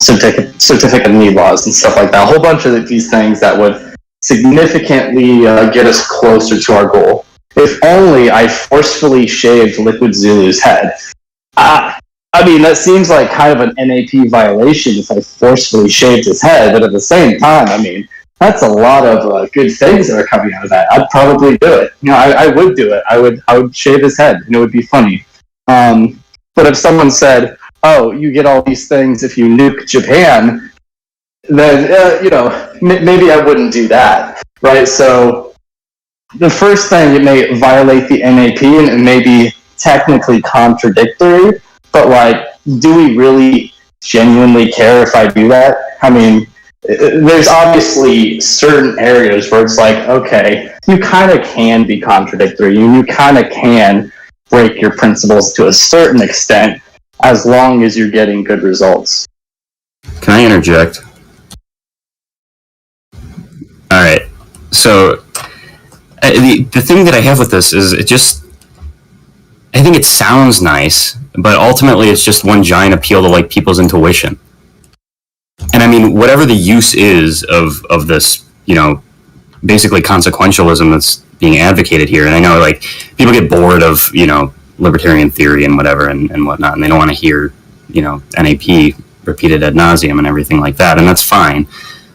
Speaker 4: certificate of need laws and stuff like that. A whole bunch of these things that would significantly get us closer to our goal. If only I forcefully shaved Liquid Zulu's head. I mean, that seems like kind of an NAP violation if I forcefully shaved his head, but at the same time, I mean, that's a lot of good things that are coming out of that. I'd probably do it. You know, I would do it. I would shave his head, and it would be funny. But if someone said, oh, you get all these things if you nuke Japan, then, you know, maybe I wouldn't do that, right? So the first thing, it may violate the NAP and it may be technically contradictory, but like, do we really genuinely care if I do that? I mean, there's obviously certain areas where it's like, okay, you kind of can be contradictory, you kind of can break your principles to a certain extent, as long as you're getting good results.
Speaker 3: Can I interject? All right. So, the thing that I have with this is I think it sounds nice, but ultimately it's just one giant appeal to like people's intuition. And I mean, whatever the use is of this, basically consequentialism that's being advocated here. And I know like people get bored of, libertarian theory and whatever and whatnot, and they don't want to hear, NAP repeated ad nauseum and everything like that. And that's fine.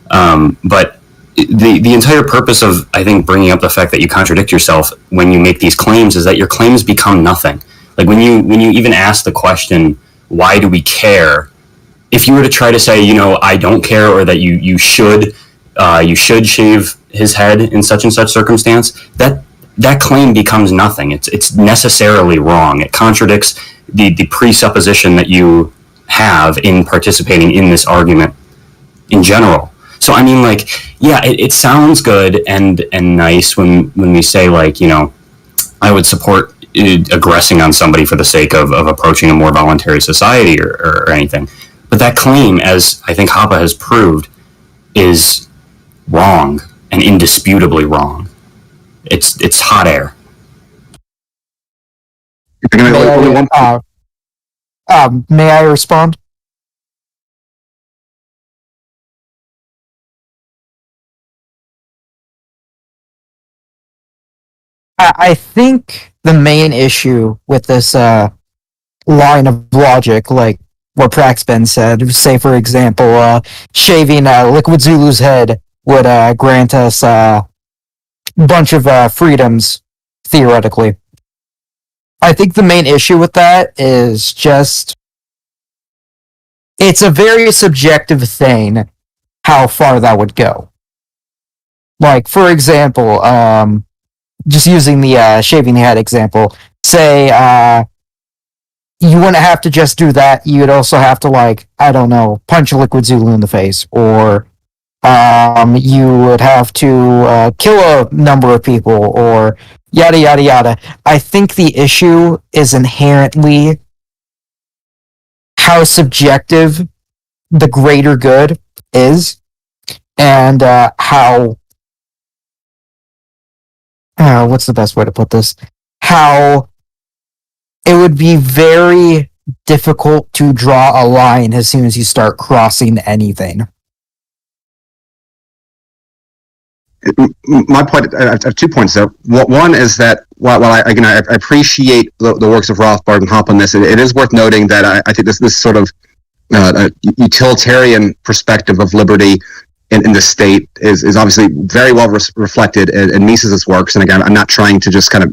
Speaker 3: But the entire purpose of, I think, bringing up the fact that you contradict yourself when you make these claims is that your claims become nothing. Like when you even ask the question, why do we care? If you were to try to say, I don't care, or that you should shave his head in such and such circumstance, that claim becomes nothing. It's necessarily wrong. It contradicts the presupposition that you have in participating in this argument in general. So I mean, like, yeah, it sounds good and nice when we say, like, I would support aggressing on somebody for the sake of approaching a more voluntary society or anything. But that claim, as I think Hoppe has proved, is wrong and indisputably wrong. It's hot air.
Speaker 2: May I respond? I think the main issue with this line of logic, like what Prax Ben said, say for example, shaving Liquid Zulu's head would grant us a bunch of freedoms, theoretically. I think the main issue with that is just, it's a very subjective thing how far that would go. Like, for example, just using the shaving the head example, say you wouldn't have to just do that. You'd also have to, like, I don't know, punch a Liquid Zulu in the face, or you would have to kill a number of people, or yada yada yada. I think the issue is inherently how subjective the greater good is, and how what's the best way to put this? How it would be very difficult to draw a line as soon as you start crossing anything.
Speaker 5: My point, I have 2 points there. One is that while I appreciate the works of Rothbard and Hoppe on this, it is worth noting that I think this sort of utilitarian perspective of liberty in the state is obviously very well reflected in Mises's works. And again, I'm not trying to just kind of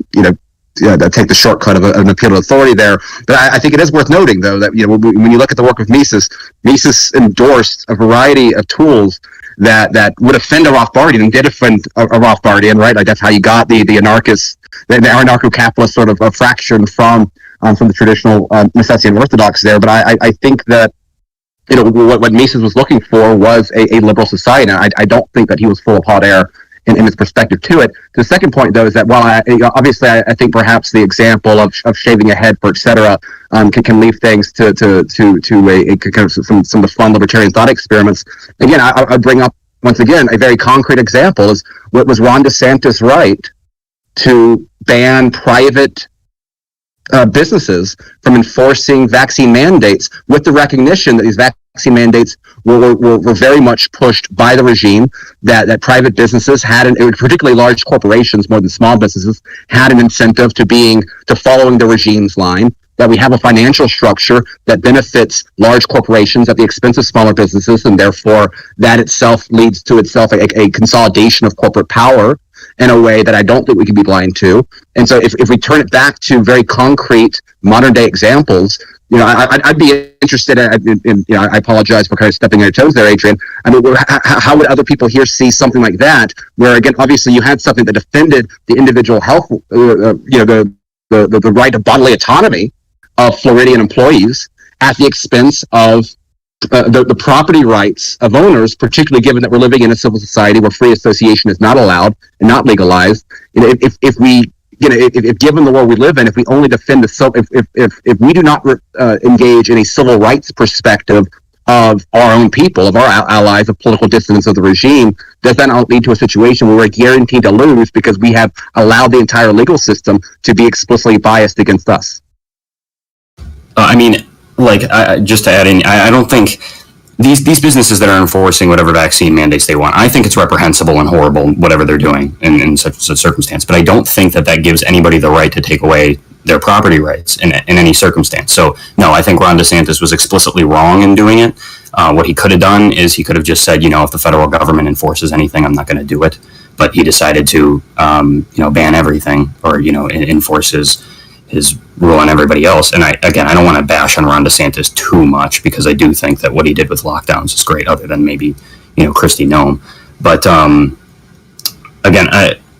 Speaker 5: take the shortcut of an appeal to authority there, but I think it is worth noting, though, that when you look at the work of Mises endorsed a variety of tools that would offend a Rothbardian, and did offend a Rothbardian, right? Like, that's how you got the anarchist, the anarcho-capitalist sort of a fraction from the traditional Misesian orthodox there. But I think that what Mises was looking for was a liberal society, and I don't think that he was full of hot air in his perspective to it. The second point, though, is that while I think perhaps the example of shaving a head, for etc., can leave things to a kind of some of the fun libertarian thought experiments. Again, I bring up once again a very concrete example: is what was Ron DeSantis right to ban private businesses from enforcing vaccine mandates, with the recognition that these vaccine mandates were very much pushed by the regime, that private businesses particularly large corporations more than small businesses, had an incentive to following the regime's line, that we have a financial structure that benefits large corporations at the expense of smaller businesses, and therefore that itself leads to a consolidation of corporate power in a way that I don't think we can be blind to. And so if we turn it back to very concrete modern day examples, I'd be interested in I apologize for kind of stepping on your toes there, Adrian. I mean, how would other people here see something like that, where, again, obviously you had something that defended the individual health, the right of bodily autonomy of Floridian employees at the expense of the property rights of owners, particularly given that we're living in a civil society where free association is not allowed and not legalized. If given the world we live in, if we only defend if we do not engage in a civil rights perspective of our own people, of our allies, of political dissidents of the regime, does that not lead to a situation where we're guaranteed to lose because we have allowed the entire legal system to be explicitly biased against us?
Speaker 3: I mean, like, just to add in, I don't think these businesses that are enforcing whatever vaccine mandates they want, I think it's reprehensible and horrible, whatever they're doing in such a circumstance. But I don't think that gives anybody the right to take away their property rights in any circumstance. So, no, I think Ron DeSantis was explicitly wrong in doing it. What he could have done is he could have just said, if the federal government enforces anything, I'm not going to do it. But he decided to, ban everything or, enforce his rule on everybody else. And I don't want to bash on Ron DeSantis too much because I do think that what he did with lockdowns is great, other than maybe, Kristi Noem. But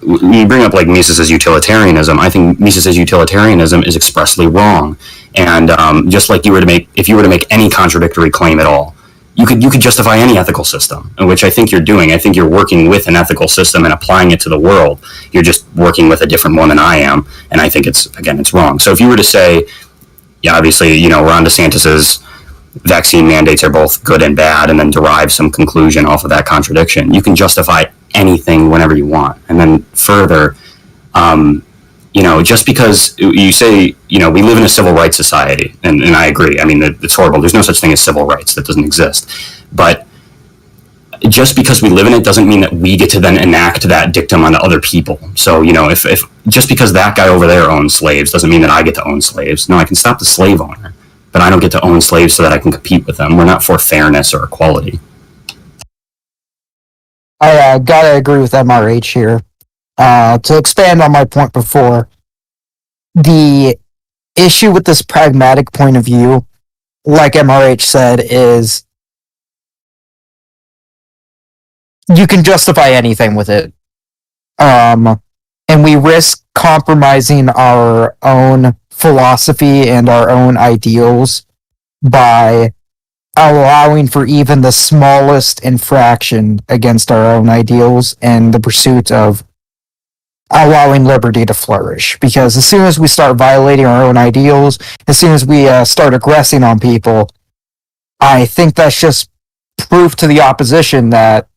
Speaker 3: when you bring up like Mises' utilitarianism, I think Mises' utilitarianism is expressly wrong. And just like if you were to make any contradictory claim at all, you could justify any ethical system, which I think you're doing. I think you're working with an ethical system and applying it to the world. You're just working with a different one than I am, and I think it's wrong. So if you were to say, yeah, obviously, Ron DeSantis's vaccine mandates are both good and bad, and then derive some conclusion off of that contradiction, you can justify anything whenever you want. And then further, just because you say, we live in a civil rights society, and I agree. I mean, it's horrible. There's no such thing as civil rights. That doesn't exist. But just because we live in it doesn't mean that we get to then enact that dictum onto other people. So, if just because that guy over there owns slaves doesn't mean that I get to own slaves. No, I can stop the slave owner, but I don't get to own slaves so that I can compete with them. We're not for fairness or equality.
Speaker 2: I gotta agree with MRH here. To expand on my point before, the issue with this pragmatic point of view, like MRH said, is you can justify anything with it. And we risk compromising our own philosophy and our own ideals by allowing for even the smallest infraction against our own ideals and the pursuit of allowing liberty to flourish. Because as soon as we start violating our own ideals, as soon as we start aggressing on people, I think that's just proof to the opposition that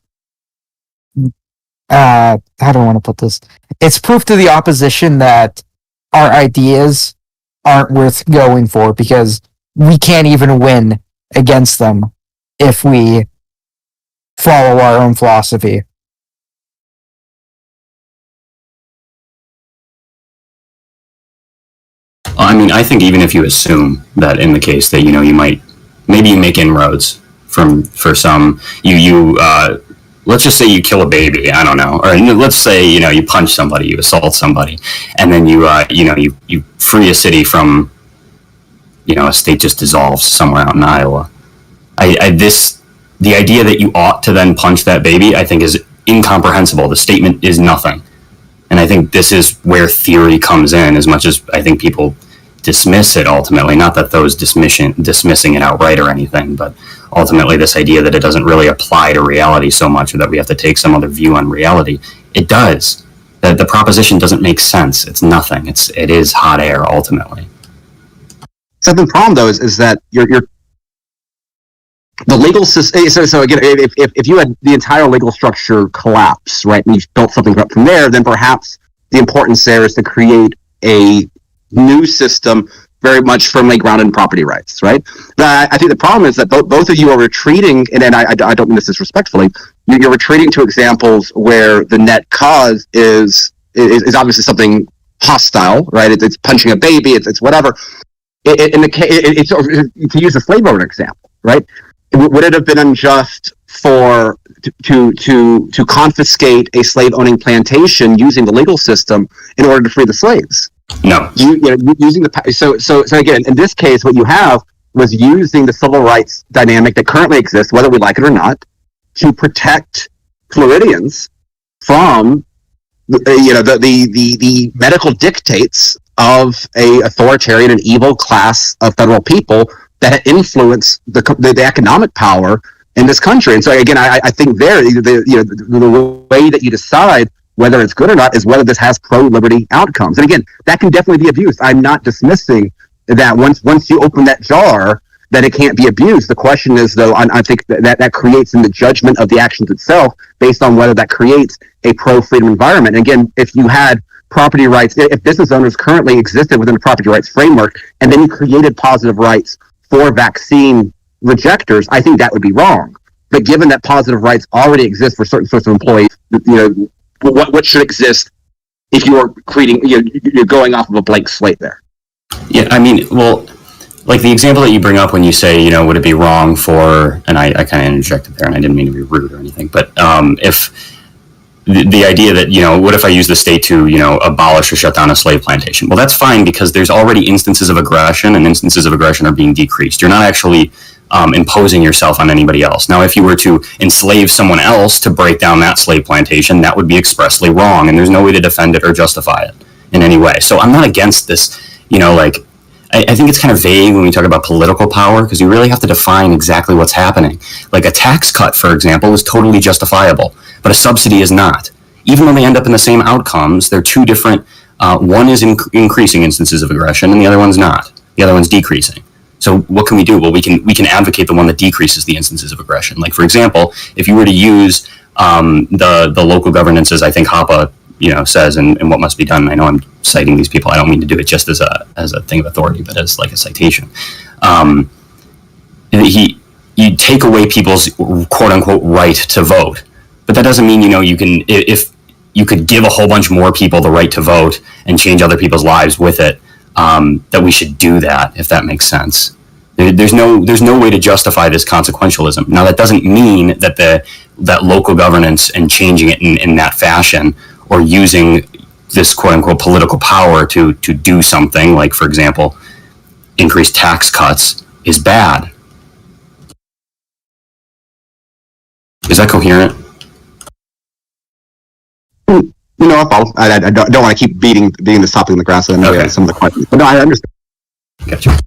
Speaker 2: how do I want to put this? It's proof to the opposition that our ideas aren't worth going for, because we can't even win against them if we follow our own philosophy.
Speaker 3: I mean, I think even if you assume that in the case that, you might, maybe you make inroads for some, let's just say you kill a baby, I don't know, or let's say, you punch somebody, you assault somebody, and then you free a city from, a state just dissolves somewhere out in Iowa. The idea that you ought to then punch that baby, I think is incomprehensible. The statement is nothing. And I think this is where theory comes in, as much as I think people dismiss it ultimately. Not that those dismissing it outright or anything, but ultimately this idea that it doesn't really apply to reality so much, or that we have to take some other view on reality. It does. The proposition doesn't make sense. It's nothing. It is hot air ultimately.
Speaker 5: So the problem, though, is that you're the legal system. So again, if you had the entire legal structure collapse, right, and you built something up from there, then perhaps the importance there is to create a new system very much firmly grounded in property rights, right? But I think the problem is that both of you are retreating, and I don't mean this disrespectfully, you're retreating to examples where the net cause is obviously something hostile, right? It's punching a baby, it's whatever. To use a slave owner example, right? Would it have been unjust to confiscate a slave owning plantation using the legal system in order to free the slaves?
Speaker 3: No.
Speaker 5: Using so again, in this case, what you have was using the civil rights dynamic that currently exists, whether we like it or not, to protect Floridians from the medical dictates of a authoritarian and evil class of federal people that influence the economic power in this country. And so again, I think the way that you decide whether it's good or not is whether this has pro-liberty outcomes. And again, that can definitely be abused. I'm not dismissing that once you open that jar, that it can't be abused. The question is, though, I think that creates in the judgment of the actions itself based on whether that creates a pro-freedom environment. And again, if you had property rights, if business owners currently existed within the property rights framework, and then you created positive rights for vaccine rejectors, I think that would be wrong. But given that positive rights already exist for certain sorts of employees, what should exist if you are creating, you're going off of a blank slate there?
Speaker 3: Yeah, I mean, well, like the example that you bring up when you say, would it be wrong for, and I kind of interjected there and I didn't mean to be rude or anything, but if the idea that, what if I use the state to, abolish or shut down a slave plantation? Well, that's fine because there's already instances of aggression, and instances of aggression are being decreased. You're not actually imposing yourself on anybody else. Now, if you were to enslave someone else to break down that slave plantation, that would be expressly wrong, and there's no way to defend it or justify it in any way. So I'm not against this, I think it's kind of vague when we talk about political power, because you really have to define exactly what's happening. Like a tax cut, for example, is totally justifiable, but a subsidy is not. Even when they end up in the same outcomes, they're two different, one is increasing instances of aggression and the other one's not. The other one's decreasing. So what can we do? Well, we can advocate the one that decreases the instances of aggression. Like, for example, if you were to use the local governances, I think Hoppe says, and what must be done. I know I'm citing these people. I don't mean to do it just as a thing of authority, but as like a citation. You take away people's quote unquote right to vote, but that doesn't mean you can, if you could give a whole bunch more people the right to vote and change other people's lives with it, that we should do that, if that makes sense. There's no way to justify this consequentialism. Now, that doesn't mean that that local governance and changing it in that fashion, or using this quote-unquote political power to do something, like, for example, increase tax cuts, is bad. Is that coherent?
Speaker 5: I don't want to keep beating this topic in the ground, so I know some of the questions. But no, I understand.
Speaker 3: Gotcha.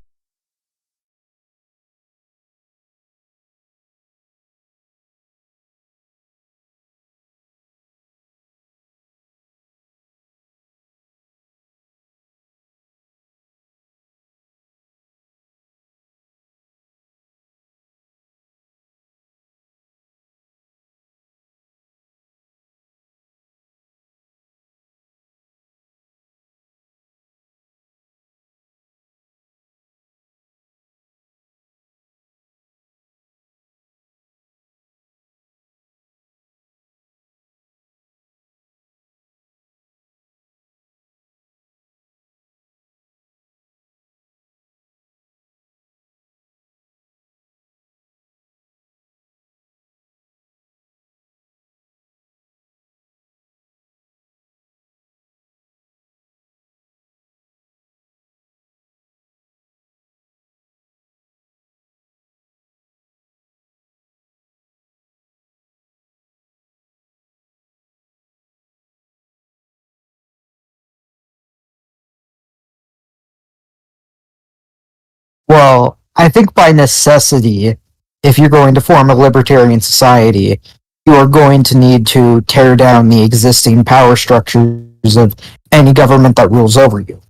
Speaker 2: Well, I think by necessity, if you're going to form a libertarian society, you are going to need to tear down the existing power structures of any government that rules over you.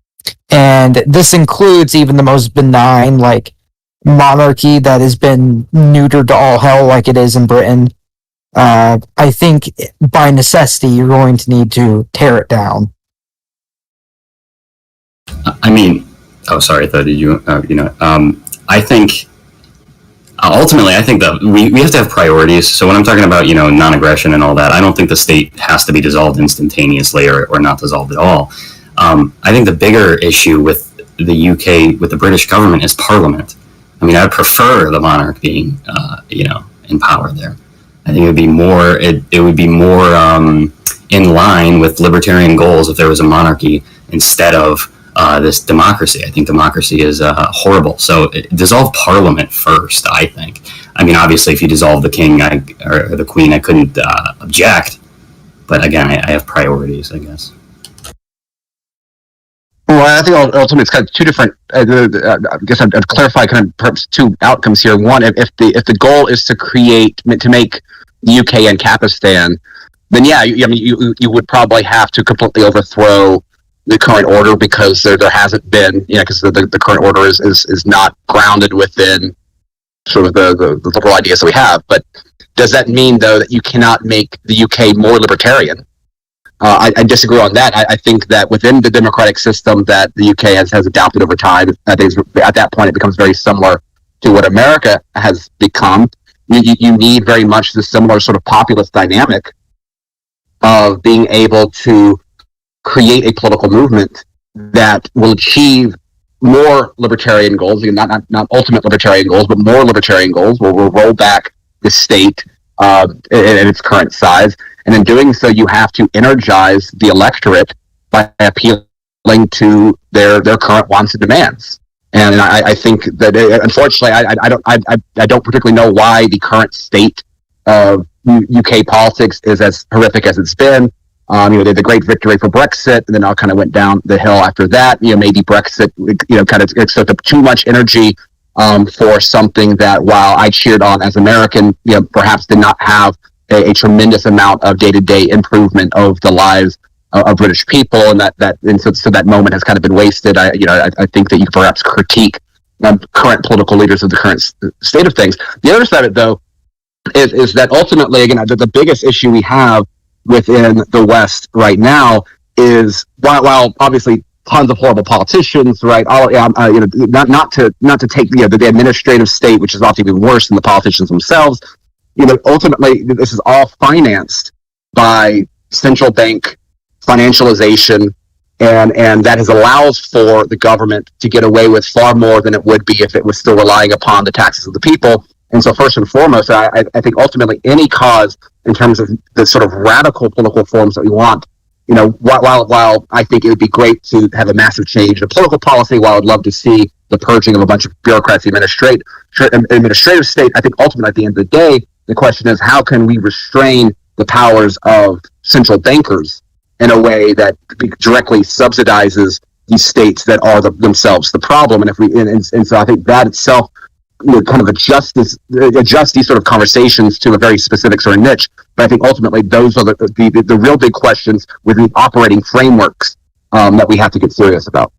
Speaker 2: And this includes even the most benign, like, monarchy that has been neutered to all hell like it is in Britain. I think by necessity, you're going to need to tear it down.
Speaker 3: I mean, oh, sorry, I thought you, I think, ultimately, I think that we have to have priorities. So when I'm talking about, non-aggression and all that, I don't think the state has to be dissolved instantaneously or not dissolved at all. I think the bigger issue with the UK, with the British government, is Parliament. I mean, I would prefer the monarch being, in power there. I think it would be more, it would be more in line with libertarian goals if there was a monarchy instead of this democracy. I think democracy is horrible. So dissolve Parliament first, I think. I mean, obviously, if you dissolve the king or the queen, I couldn't object. But again, I have priorities, I guess.
Speaker 5: Well, I think ultimately it's kind of two different. I guess I'd clarify kind of perhaps two outcomes here. One, if the goal is to make the UK and Kapistan, then yeah, you would probably have to completely overthrow the current order, because there hasn't been, because the current order is not grounded within sort of the liberal ideas that we have. But does that mean, though, that you cannot make the UK more libertarian? I disagree on that. I think that within the democratic system that the UK has adopted over time, I think at that point it becomes very similar to what America has become. You need very much the similar sort of populist dynamic of being able to create a political movement that will achieve more libertarian goals, not ultimate libertarian goals, but more libertarian goals, where we'll roll back the state in its current size. And in doing so, you have to energize the electorate by appealing to their current wants and demands. And I think that, unfortunately, I don't particularly know why the current state of UK politics is as horrific as it's been. They had the great victory for Brexit, and then all kind of went down the hill after that. Maybe Brexit, kind of took up too much energy for something that, while I cheered on as American, perhaps did not have a tremendous amount of day-to-day improvement of the lives of British people, and so that moment has kind of been wasted. I think that you could perhaps critique current political leaders of the current state of things. The other side of it, though, is that ultimately, again, the biggest issue we have within the West right now is, while obviously tons of horrible politicians, right? Not to take the administrative state, which is often even worse than the politicians themselves. Ultimately, this is all financed by central bank financialization, and that allows for the government to get away with far more than it would be if it was still relying upon the taxes of the people. And so, first and foremost, I think ultimately any cause in terms of the sort of radical political reforms that we want, while I think it would be great to have a massive change in political policy, while I'd love to see the purging of a bunch of bureaucrats, administrative state, I think ultimately at the end of the day, the question is, how can we restrain the powers of central bankers in a way that directly subsidizes these states that are themselves the problem? And so I think that itself, kind of adjust these sort of conversations to a very specific sort of niche. But I think ultimately those are the real big questions within the operating frameworks that we have to get serious about.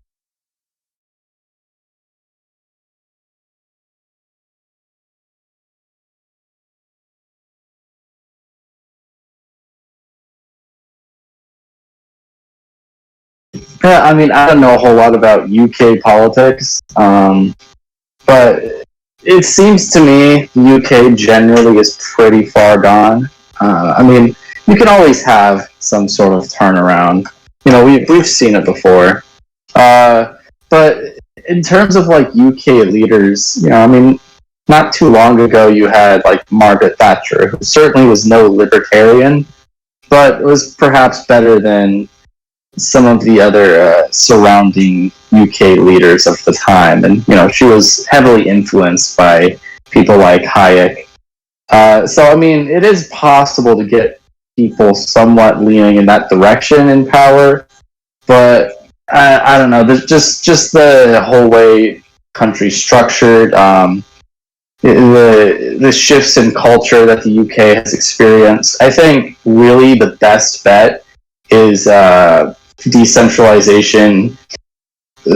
Speaker 4: Yeah, I mean, I don't know a whole lot about UK politics, but it seems to me the UK generally is pretty far gone. I mean, you can always have some sort of turnaround. We've seen it before. But in terms of like UK leaders, I mean, not too long ago you had like Margaret Thatcher, who certainly was no libertarian, but was perhaps better than some of the other surrounding UK leaders of the time. And, she was heavily influenced by people like Hayek. So, I mean, it is possible to get people somewhat leaning in that direction in power, but I don't know. There's just the whole way country's structured, the shifts in culture that the UK has experienced. I think really the best bet is decentralization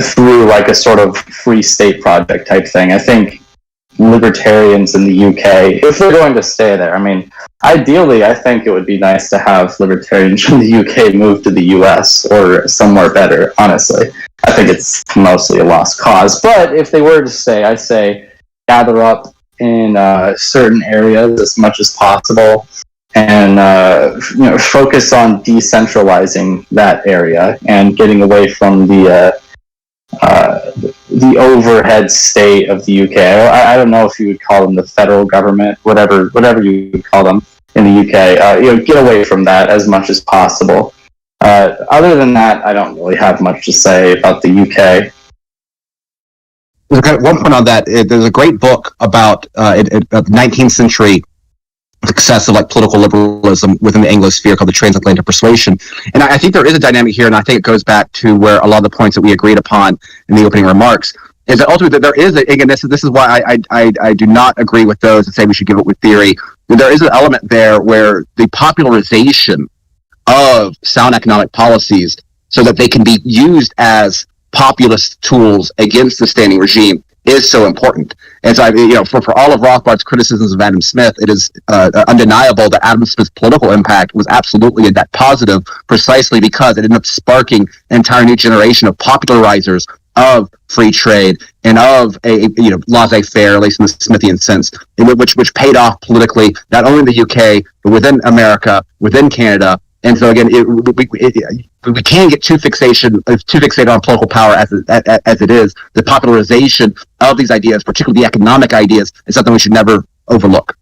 Speaker 4: through like a sort of free state project type thing. I think libertarians in the UK, if they're going to stay there, I mean, ideally, I think it would be nice to have libertarians from the UK move to the US or somewhere better, honestly. I think it's mostly a lost cause. But if they were to stay, I say gather up in certain areas as much as possible, and focus on decentralizing that area and getting away from the overhead state of the UK. I don't know if you would call them the federal government, whatever you would call them in the UK. Get away from that as much as possible. Other than that, I don't really have much to say about the UK.
Speaker 5: One point on that, there's a great book about the 19th century success of like political liberalism within the Anglosphere called The Transatlantic Persuasion. And I think there is a dynamic here, and I think it goes back to where a lot of the points that we agreed upon in the opening remarks, is that ultimately there is, again, this is why I do not agree with those that say we should give it with theory. There is an element there where the popularization of sound economic policies so that they can be used as populist tools against the standing regime is so important. And so, for all of Rothbard's criticisms of Adam Smith, it is undeniable that Adam Smith's political impact was absolutely a net positive, precisely because it ended up sparking an entire new generation of popularizers of free trade and of a laissez-faire, at least in the Smithian sense, which paid off politically, not only in the UK, but within America, within Canada. And so again, we can't get too fixated on political power as it is. The popularization of these ideas, particularly the economic ideas, is something we should never overlook.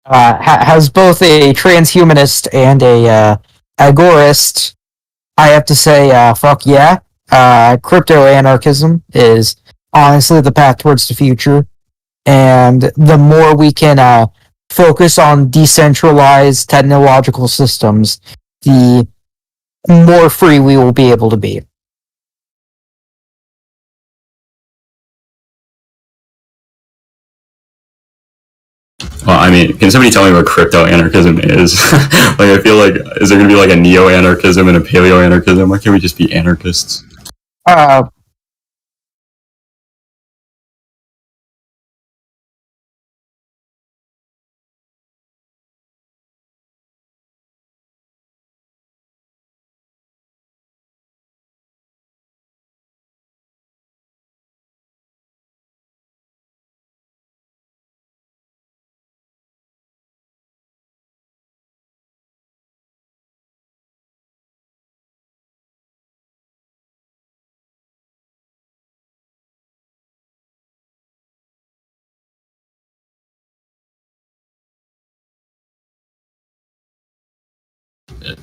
Speaker 2: Has both a transhumanist and a agorist, I have to say, fuck yeah. Crypto-anarchism is honestly the path towards the future. And the more we can focus on decentralized technological systems, the more free we will be able to be.
Speaker 3: Well, I mean, can somebody tell me what crypto-anarchism is? Like, I feel like, is there going to be like a neo-anarchism and a paleo-anarchism? Why can't we just be anarchists?
Speaker 2: Uh,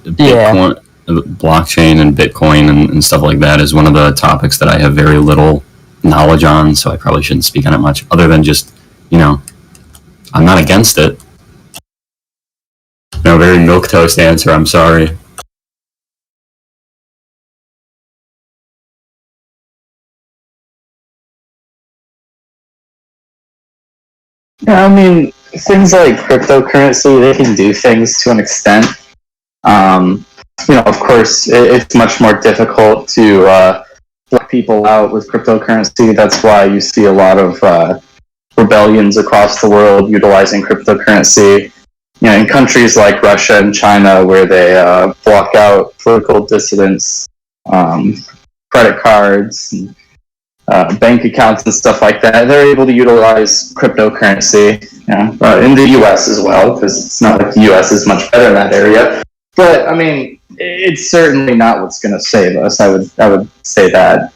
Speaker 3: Bitcoin, blockchain and Bitcoin and stuff like that is one of the topics that I have very little knowledge on, so I probably shouldn't speak on it much, other than just, I'm not against it. No, very milquetoast answer, I'm sorry.
Speaker 4: Yeah, I mean, things like cryptocurrency, they can do things to an extent. Of course, it's much more difficult to block people out with cryptocurrency. That's why you see a lot of rebellions across the world utilizing cryptocurrency. In countries like Russia and China, where they block out political dissidents, credit cards, and bank accounts and stuff like that, they're able to utilize cryptocurrency. In the U.S. as well, because it's not like the U.S. is much better in that area. But I mean, it's certainly not what's going to save us. I would say that.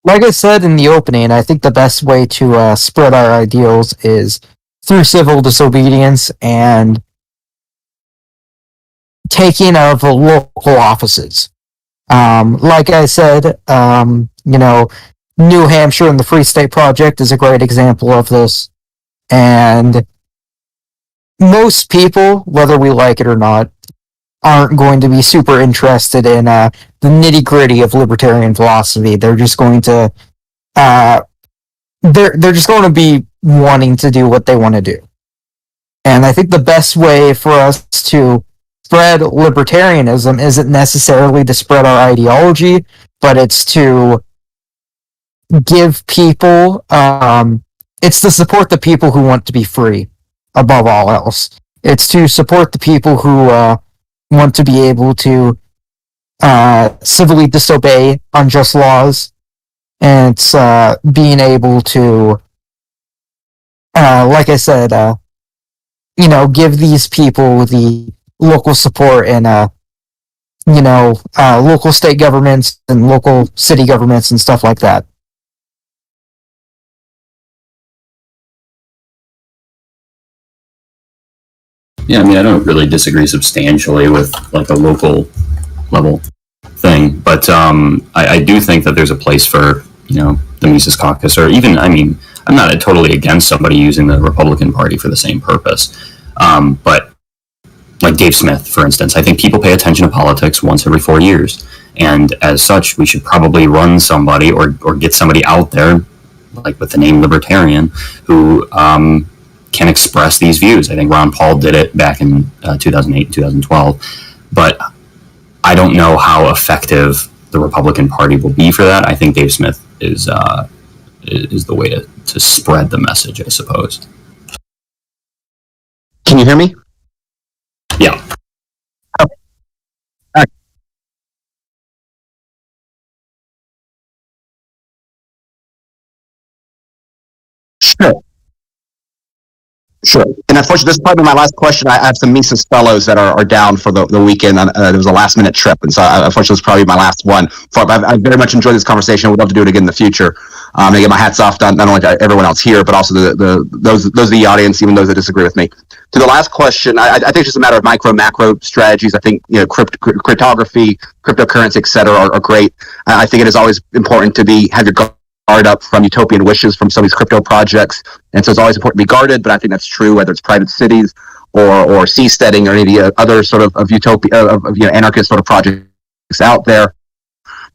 Speaker 2: like I said in the opening, I think the best way to spread our ideals is through civil disobedience and taking of local offices. Like I said, New Hampshire and the Free State Project is a great example of this. And most people, whether we like it or not, aren't going to be super interested in the nitty gritty of libertarian philosophy. They're just going to they're just going to be wanting to do what they want to do. And I think the best way for us to spread libertarianism isn't necessarily to spread our ideology, but it's to give people, it's to support the people who want to be free above all else. It's to support the people who want to be able to civilly disobey unjust laws, and it's being able to, like I said, give these people the local support and local state governments and local city governments and stuff like that.
Speaker 3: Yeah, I mean, I don't really disagree substantially with like a local level thing, but I do think that there's a place for, the Mises Caucus, or even, I mean, I'm not totally against somebody using the Republican Party for the same purpose, but like Dave Smith, for instance, I think people pay attention to politics once every 4 years, and as such, we should probably run somebody or get somebody out there, like with the name Libertarian, who can express these views. I think Ron Paul did it back in 2008, 2012, but I don't know how effective the Republican Party will be for that. I think Dave Smith is the way to spread the message, I suppose.
Speaker 5: Can you hear me?
Speaker 3: Yeah.
Speaker 5: Sure. Sure. And unfortunately, this is probably my last question. I have some Mises fellows that are down for the weekend. It was a last minute trip. And so unfortunately, it's probably my last one. I very much enjoyed this conversation. I would love to do it again in the future. And get my hats off to not only to everyone else here, but also those of the audience, even those that disagree with me. To the last question, I think it's just a matter of micro, macro strategies. I think, cryptography, cryptocurrency, et cetera, are great. I think it is always important to have your guard up from utopian wishes from some of these crypto projects. And so it's always important to be guarded, but I think that's true whether it's private cities or Seasteading or any of the other sort of utopia, anarchist sort of projects out there.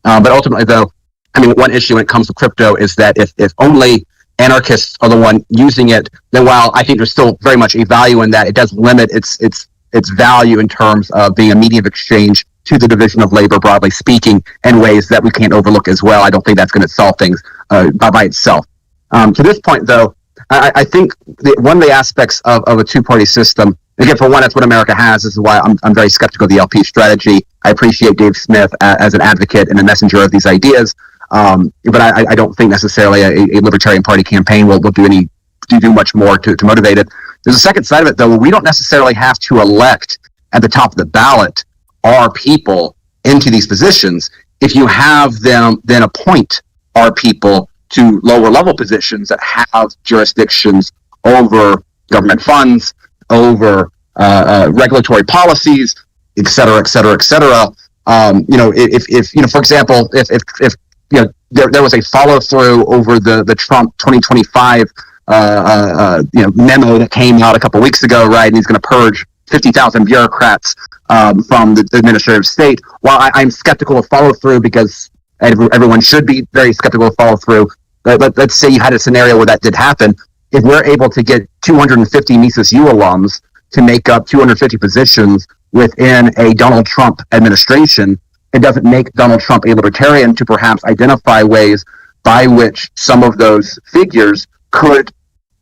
Speaker 5: But ultimately, though, I mean, one issue when it comes to crypto is that if only anarchists are the one using it, then while I think there's still very much a value in that, it does limit its value in terms of being a medium of exchange to the division of labor, broadly speaking, in ways that we can't overlook as well. I don't think that's going to solve things by itself. To this point, though, I think one of the aspects of a two-party system, again, for one, that's what America has. This is why I'm very skeptical of the LP strategy. I appreciate Dave Smith as an advocate and a messenger of these ideas, but I don't think necessarily a Libertarian Party campaign will do much more to motivate it. There's a second side of it, though. We don't necessarily have to elect at the top of the ballot our people into these positions. If you have them then appoint our people to lower level positions that have jurisdictions over government funds, over regulatory policies, et cetera, et cetera, et cetera. If for example, if there was a follow through over the Trump 2025 memo that came out a couple weeks ago, right? And he's going to purge 50,000 bureaucrats from the administrative state. While I'm skeptical of follow through, because everyone should be very skeptical of follow through. Let's say you had a scenario where that did happen. If we're able to get 250 Mises U alums to make up 250 positions within a Donald Trump administration, it doesn't make Donald Trump a libertarian to perhaps identify ways by which some of those figures could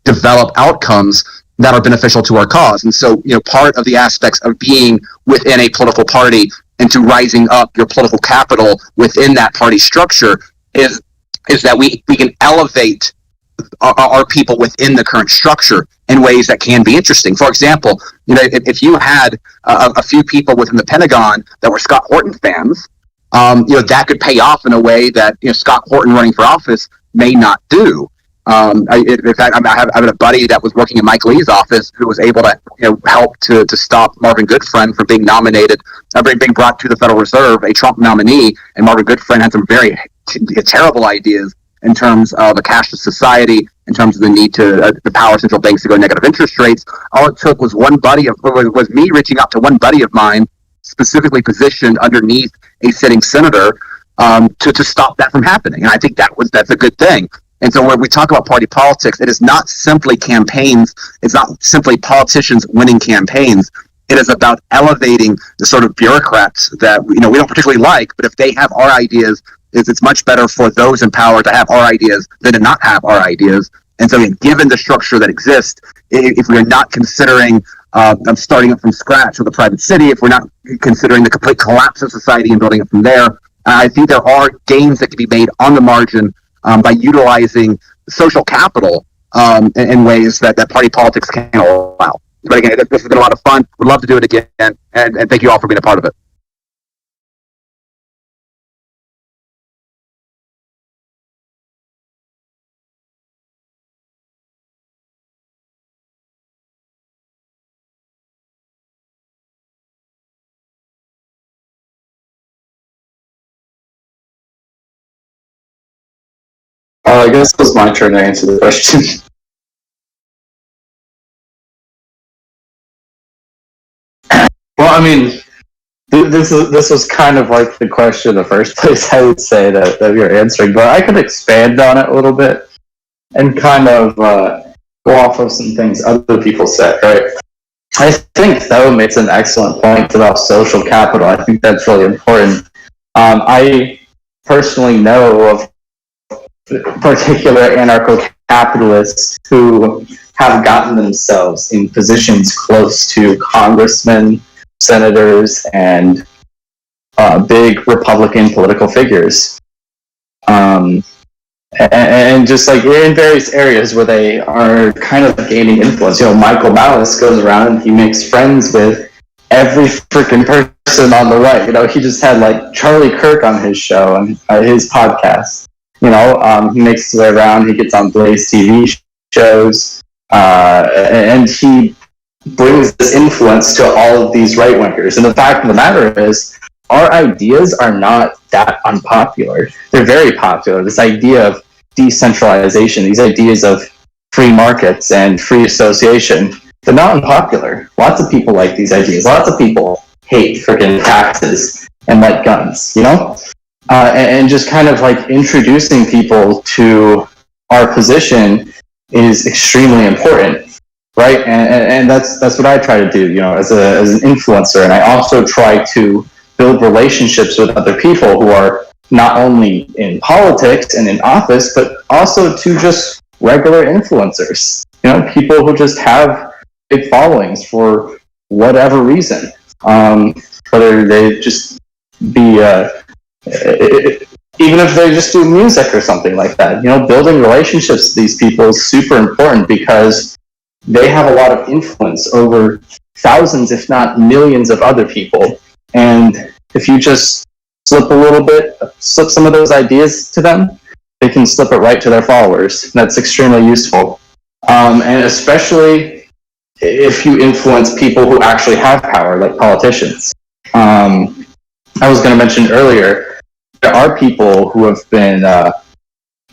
Speaker 5: develop outcomes that are beneficial to our cause. And so, part of the aspects of being within a political party and to rising up your political capital within that party structure is that we can elevate our people within the current structure in ways that can be interesting. For example, if you had a few people within the Pentagon that were Scott Horton fans, that could pay off in a way that Scott Horton running for office may not do. In fact, I have a buddy that was working in Mike Lee's office who was able to help to stop Marvin Goodfriend from being nominated, being brought to the Federal Reserve, a Trump nominee, and Marvin Goodfriend had some very terrible ideas in terms of a cashless society, in terms of the need to empower central banks to go negative interest rates. All it took was was me reaching out to one buddy of mine, specifically positioned underneath a sitting senator, to stop that from happening. And I think that's a good thing. And so when we talk about party politics, it is not simply campaigns. It's not simply politicians winning campaigns. It is about elevating the sort of bureaucrats that we don't particularly like, but if they have our ideas, it's much better for those in power to have our ideas than to not have our ideas. And so, given the structure that exists, if we're not considering starting up from scratch with a private city, if we're not considering the complete collapse of society and building it from there, I think there are gains that can be made on the margin by utilizing social capital in ways that party politics can't allow. But again, this has been a lot of fun. Would love to do it again, and thank you all for being a part of it.
Speaker 4: I guess it was my turn to answer the question. Well, I mean, this was kind of like the question in the first place, I would say, that you're answering, but I could expand on it a little bit and kind of go off of some things other people said, right? I think, though, makes an excellent point about social capital. I think that's really important. I personally know of particular anarcho-capitalists who have gotten themselves in positions close to congressmen, senators, and big Republican political figures. And just like in various areas where they are kind of gaining influence. Michael Malice goes around and he makes friends with every freaking person on the right. He just had like Charlie Kirk on his show and his podcast. He makes his way around. He gets on Blaze TV shows, and he brings this influence to all of these right-wingers. And the fact of the matter is, our ideas are not that unpopular. They're very popular. This idea of decentralization, these ideas of free markets and free association, they're not unpopular. Lots of people like these ideas. Lots of people hate freaking taxes and like guns, and just kind of like introducing people to our position is extremely important, right? And that's what I try to do, as an influencer. And I also try to build relationships with other people who are not only in politics and in office, but also to just regular influencers, people who just have big followings for whatever reason, whether they just be even if they just do music or something like that. Building relationships with these people is super important because they have a lot of influence over thousands, if not millions, of other people. And if you just slip some of those ideas to them, they can slip it right to their followers. That's extremely useful. And especially if you influence people who actually have power, like politicians. I was going to mention earlier, there are people who have been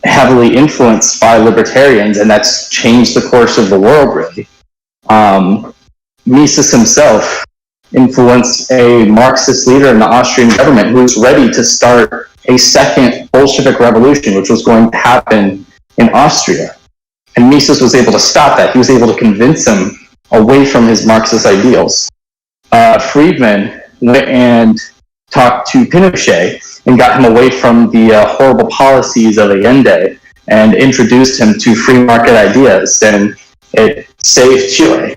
Speaker 4: heavily influenced by libertarians, and that's changed the course of the world, really. Mises himself influenced a Marxist leader in the Austrian government who was ready to start a second Bolshevik revolution, which was going to happen in Austria. And Mises was able to stop that. He was able to convince him away from his Marxist ideals. Friedman went and talked to Pinochet and got him away from the horrible policies of Allende and introduced him to free market ideas, and it saved Chile.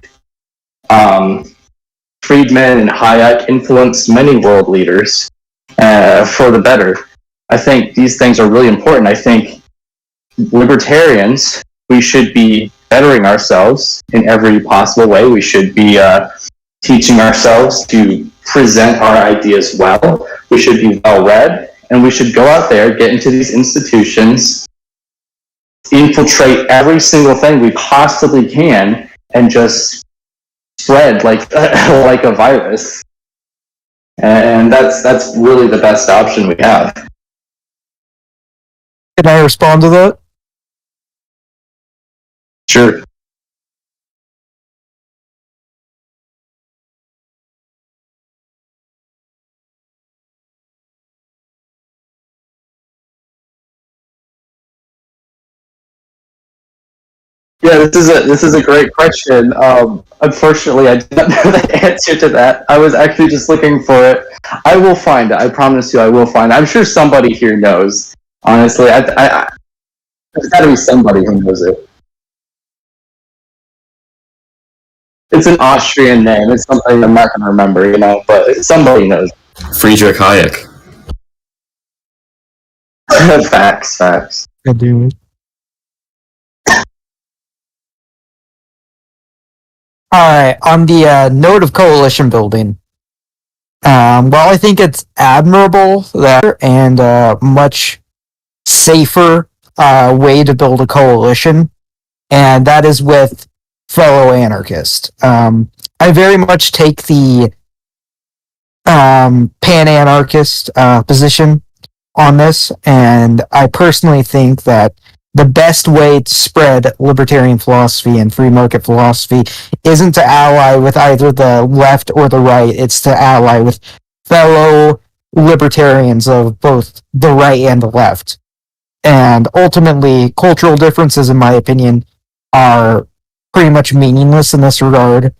Speaker 4: Friedman and Hayek influenced many world leaders for the better. I think these things are really important. I think libertarians, we should be bettering ourselves in every possible way. We should be teaching ourselves to present our ideas well. We should be well read, and we should go out there, get into these institutions, infiltrate every single thing we possibly can, and just spread like like a virus. And that's really the best option we have.
Speaker 2: Can I respond to that?
Speaker 4: Sure. Yeah, this is a great question. Unfortunately, I did not know the answer to that. I was actually just looking for it. I will find it. I promise you, I will find it. I'm sure somebody here knows. Honestly, there's got to be somebody who knows it. It's an Austrian name. It's something I'm not going to remember, you know, but somebody knows.
Speaker 3: Friedrich Hayek.
Speaker 4: Facts.
Speaker 2: God damn it. Alright, on the note of coalition building, while I think it's admirable that and much safer way to build a coalition, and that is with fellow anarchists. I very much take the pan-anarchist position on this, and I personally think that the best way to spread libertarian philosophy and free market philosophy isn't to ally with either the left or the right, it's to ally with fellow libertarians of both the right and the left. And ultimately, cultural differences, in my opinion, are pretty much meaningless in this regard,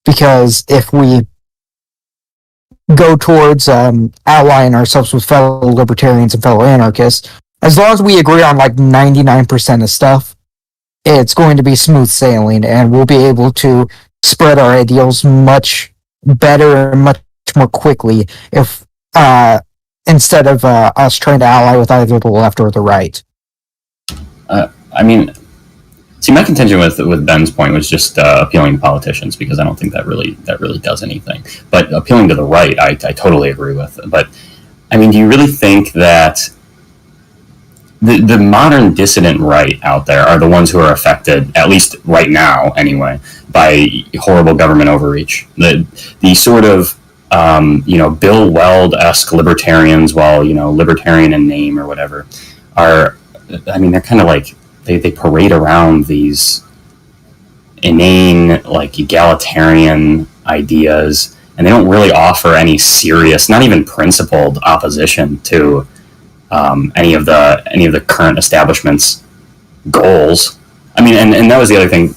Speaker 2: because if we go towards allying ourselves with fellow libertarians and fellow anarchists, as long as we agree on like 99% of stuff, it's going to be smooth sailing, and we'll be able to spread our ideals much better and much more quickly if instead of us trying to ally with either the left or the right.
Speaker 3: I mean, see, my contention with Ben's point was just appealing to politicians, because I don't think that really does anything. But appealing to the right, I totally agree with. But I mean, do you really think that the modern dissident right out there are the ones who are affected, at least right now anyway, by horrible government overreach? The sort of Bill Weld-esque libertarians, while libertarian in name or whatever, are, I mean, they're kind of like they parade around these inane, like, egalitarian ideas, and they don't really offer any serious, not even principled opposition to any of the current establishment's goals. I mean, and that was the other thing,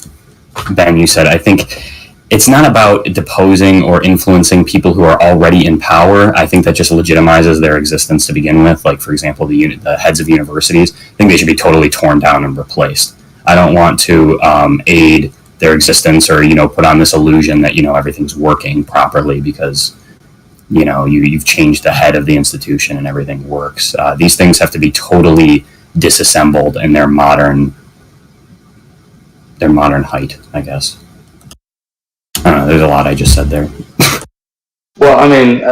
Speaker 3: Ben, you said. I think it's not about deposing or influencing people who are already in power. I think that just legitimizes their existence to begin with. Like, for example, the heads of universities, I think they should be totally torn down and replaced. I don't want to aid their existence or put on this illusion that everything's working properly because you've changed the head of the institution and everything works. These things have to be totally disassembled in their modern height, I guess. There's a lot I just said there.
Speaker 4: Well, I mean,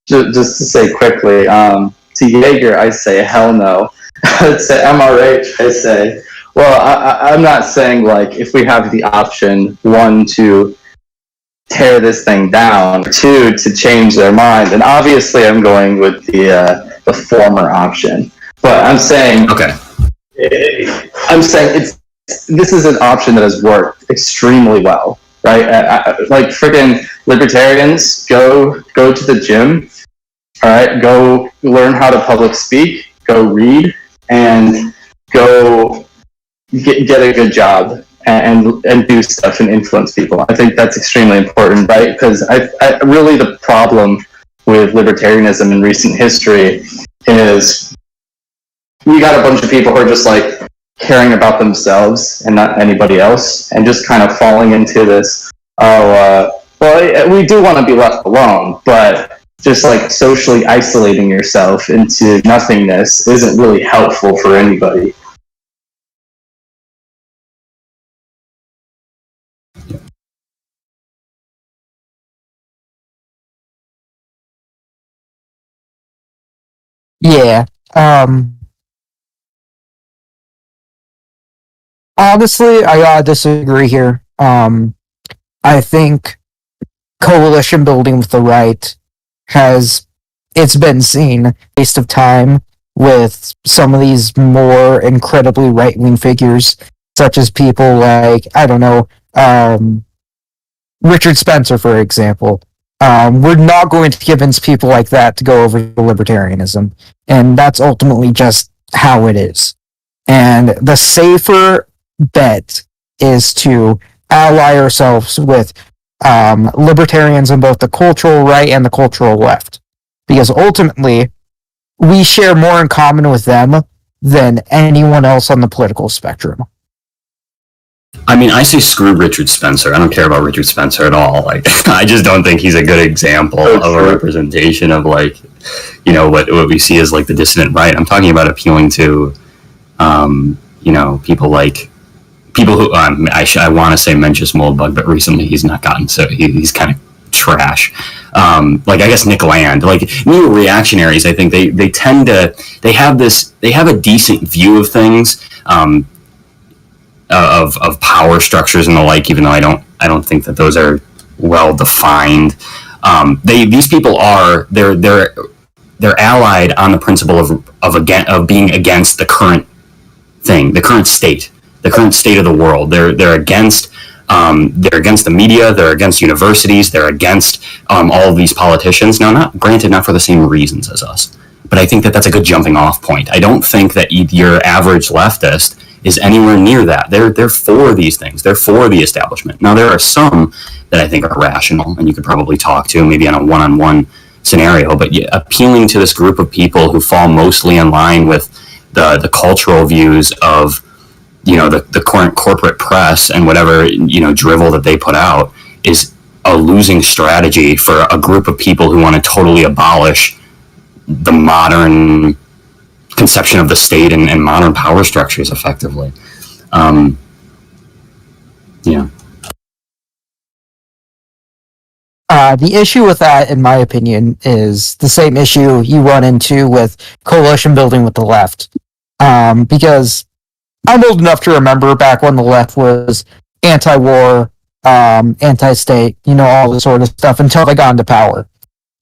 Speaker 4: just to say quickly, to Yeger, I say hell no. To MRH, I say, well, I'm not saying, like, if we have the option, one, to tear this thing down, two, to change their mind, and obviously I'm going with the former option. But I'm saying, this is an option that has worked extremely well, right? Like, freaking libertarians, go to the gym, all right? Go learn how to public speak, go read, and go get a good job and do stuff and influence people. I think that's extremely important, right? Because I really, the problem with libertarianism in recent history is you got a bunch of people who are just like caring about themselves and not anybody else, and just kind of falling into this, well, we do want to be left alone, but just like socially isolating yourself into nothingness isn't really helpful for anybody.
Speaker 2: Yeah. Honestly, I gotta disagree here. I think coalition building with the right it's been seen waste of time with some of these more incredibly right-wing figures, such as people like, I don't know, Richard Spencer, for example. We're not going to convince people like that to go over to libertarianism, and that's ultimately just how it is. And the safer bet is to ally ourselves with libertarians in both the cultural right and the cultural left. Because ultimately, we share more in common with them than anyone else on the political spectrum.
Speaker 3: I mean, I say screw Richard Spencer. I don't care about Richard Spencer at all. Like, I just don't think he's a good example of a representation of, like, you know, what we see as, like, the dissident right. I'm talking about appealing to, you know, people who, I want to say Mencius Moldbug, but recently he's not gotten, so he's kind of trash. Like, I guess Nick Land, like, new reactionaries, I think they tend to, they have a decent view of things, of power structures and the like, even though I don't think that those are well defined. These people are, they're allied on the principle of being against the current thing, the current state of the world. They're against the media, they're against universities, they're against all of these politicians. Now, not for the same reasons as us, but I think that that's a good jumping off point. I don't think that your average leftist is anywhere near that. They're for these things. They're for the establishment. Now, there are some that I think are rational, and you could probably talk to maybe on a one-on-one scenario, but appealing to this group of people who fall mostly in line with the cultural views of, you know, the current corporate press and whatever, you know, drivel that they put out is a losing strategy for a group of people who want to totally abolish the modern conception of the state and modern power structures effectively. Yeah.
Speaker 2: The issue with that, in my opinion, is the same issue you run into with coalition building with the left. Because I'm old enough to remember back when the left was anti-war, anti-state, you know, all this sort of stuff until they got into power.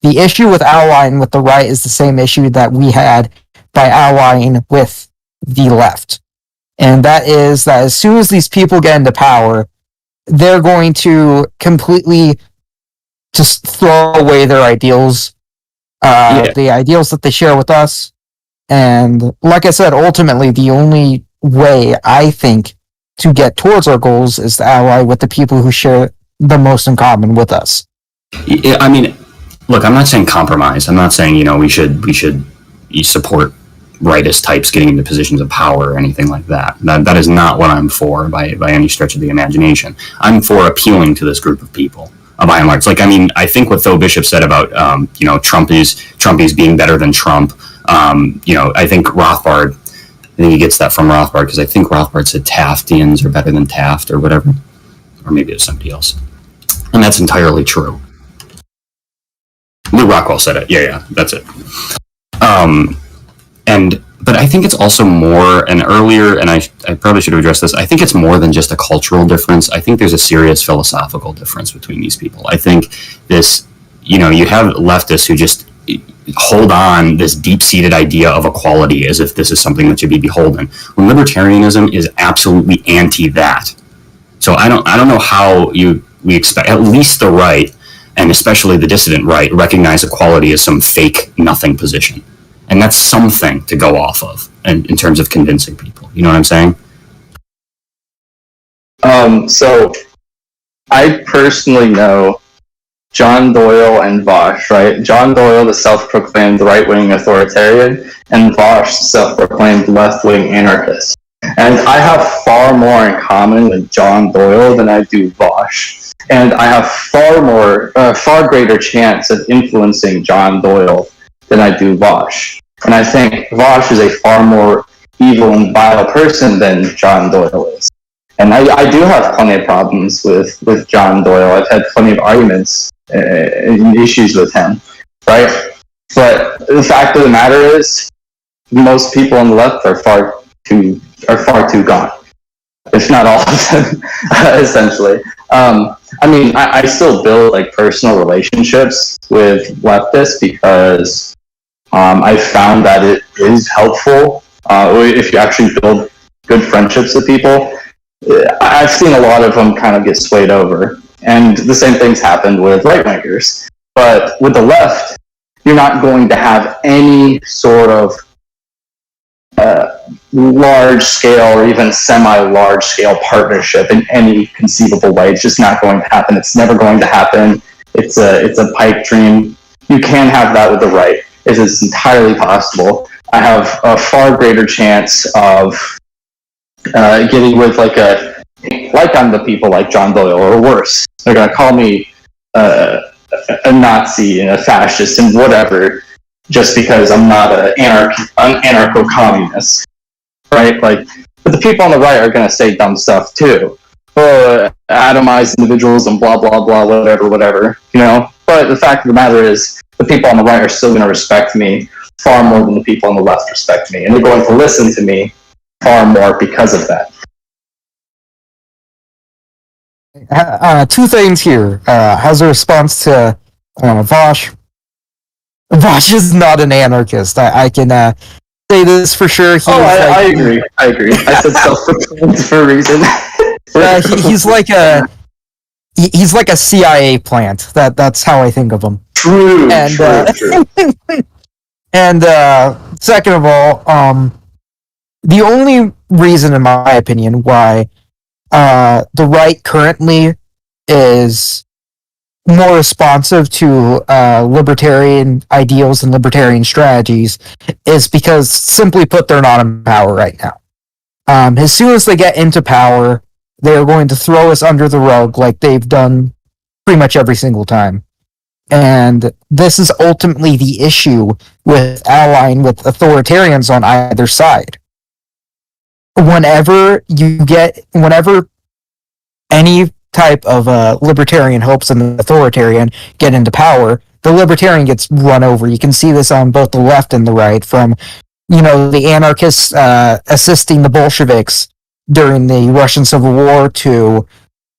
Speaker 2: The issue with allying with the right is the same issue that we had by allying with the left. And that is that as soon as these people get into power, they're going to completely just throw away their ideals, the ideals that they share with us. And like I said, ultimately, the only way I think to get towards our goals is to ally with the people who share the most in common with us.
Speaker 3: Yeah, I mean, look, I'm not saying compromise. I'm not saying, you know, we should support rightist types getting into positions of power or anything like that. That is not what I'm for by any stretch of the imagination. I'm for appealing to this group of people, by and large. Like, I mean, I think what Phil Bishop said about, you know, Trumpies being better than Trump. You know, I think Rothbard, I think he gets that from Rothbard, because I think Rothbard said Taftians are better than Taft or whatever, or maybe it was somebody else, and that's entirely true. Lou Rockwell said it. Yeah, that's it. But I think it's also more, and earlier, and I probably should have addressed this, I think it's more than just a cultural difference. I think there's a serious philosophical difference between these people. I think this, you know, you have leftists who just hold on this deep-seated idea of equality as if this is something that should be beholden, when libertarianism is absolutely anti that. So I don't know how we expect, at least the right, and especially the dissident right, recognize equality as some fake nothing position. And that's something to go off of in terms of convincing people. You know what I'm saying?
Speaker 4: So I personally know John Doyle and Vosh, right? John Doyle, the self-proclaimed right-wing authoritarian, and Vosh, the self-proclaimed left-wing anarchist. And I have far more in common with John Doyle than I do Vosh. And I have far greater chance of influencing John Doyle than I do Vosh. And I think Vosh is a far more evil and vile person than John Doyle is. And I do have plenty of problems with John Doyle. I've had plenty of arguments and issues with him, right? But the fact of the matter is, most people on the left are far too gone, if not all of them, essentially. I still build like personal relationships with leftists because I found that it is helpful if you actually build good friendships with people. I've seen a lot of them kind of get swayed over, and the same things happened with right-wingers. But with the left, you're not going to have any sort of large-scale or even semi-large-scale partnership in any conceivable way. It's just not going to happen. It's never going to happen. It's a pipe dream. You can have that with the right. It is entirely possible. I have a far greater chance of getting with like I'm the people like John Doyle, or worse. They're going to call me a Nazi and a fascist and whatever, just because I'm not an anarcho-communist, right? Like, but the people on the right are going to say dumb stuff too, atomize individuals and blah blah blah, whatever, you know. But the fact of the matter is, the people on the right are still going to respect me far more than the people on the left respect me, and they're going to listen to me far more because of that.
Speaker 2: Two things here. As a response to Vosh. Vosh is not an anarchist. I can say this for sure.
Speaker 4: I agree. I said self-proclaimed for a reason.
Speaker 2: He's like a CIA plant. That's how I think of him.
Speaker 4: True.
Speaker 2: And second of all, the only reason, in my opinion, why the right currently is more responsive to libertarian ideals and libertarian strategies is because, simply put, they're not in power right now. As soon as they get into power, they're going to throw us under the rug like they've done pretty much every single time. And this is ultimately the issue with allying with authoritarians on either side. Whenever any type of libertarian helps an authoritarian get into power, the libertarian gets run over. You can see this on both the left and the right, from, you know, the anarchists assisting the Bolsheviks during the Russian Civil War to,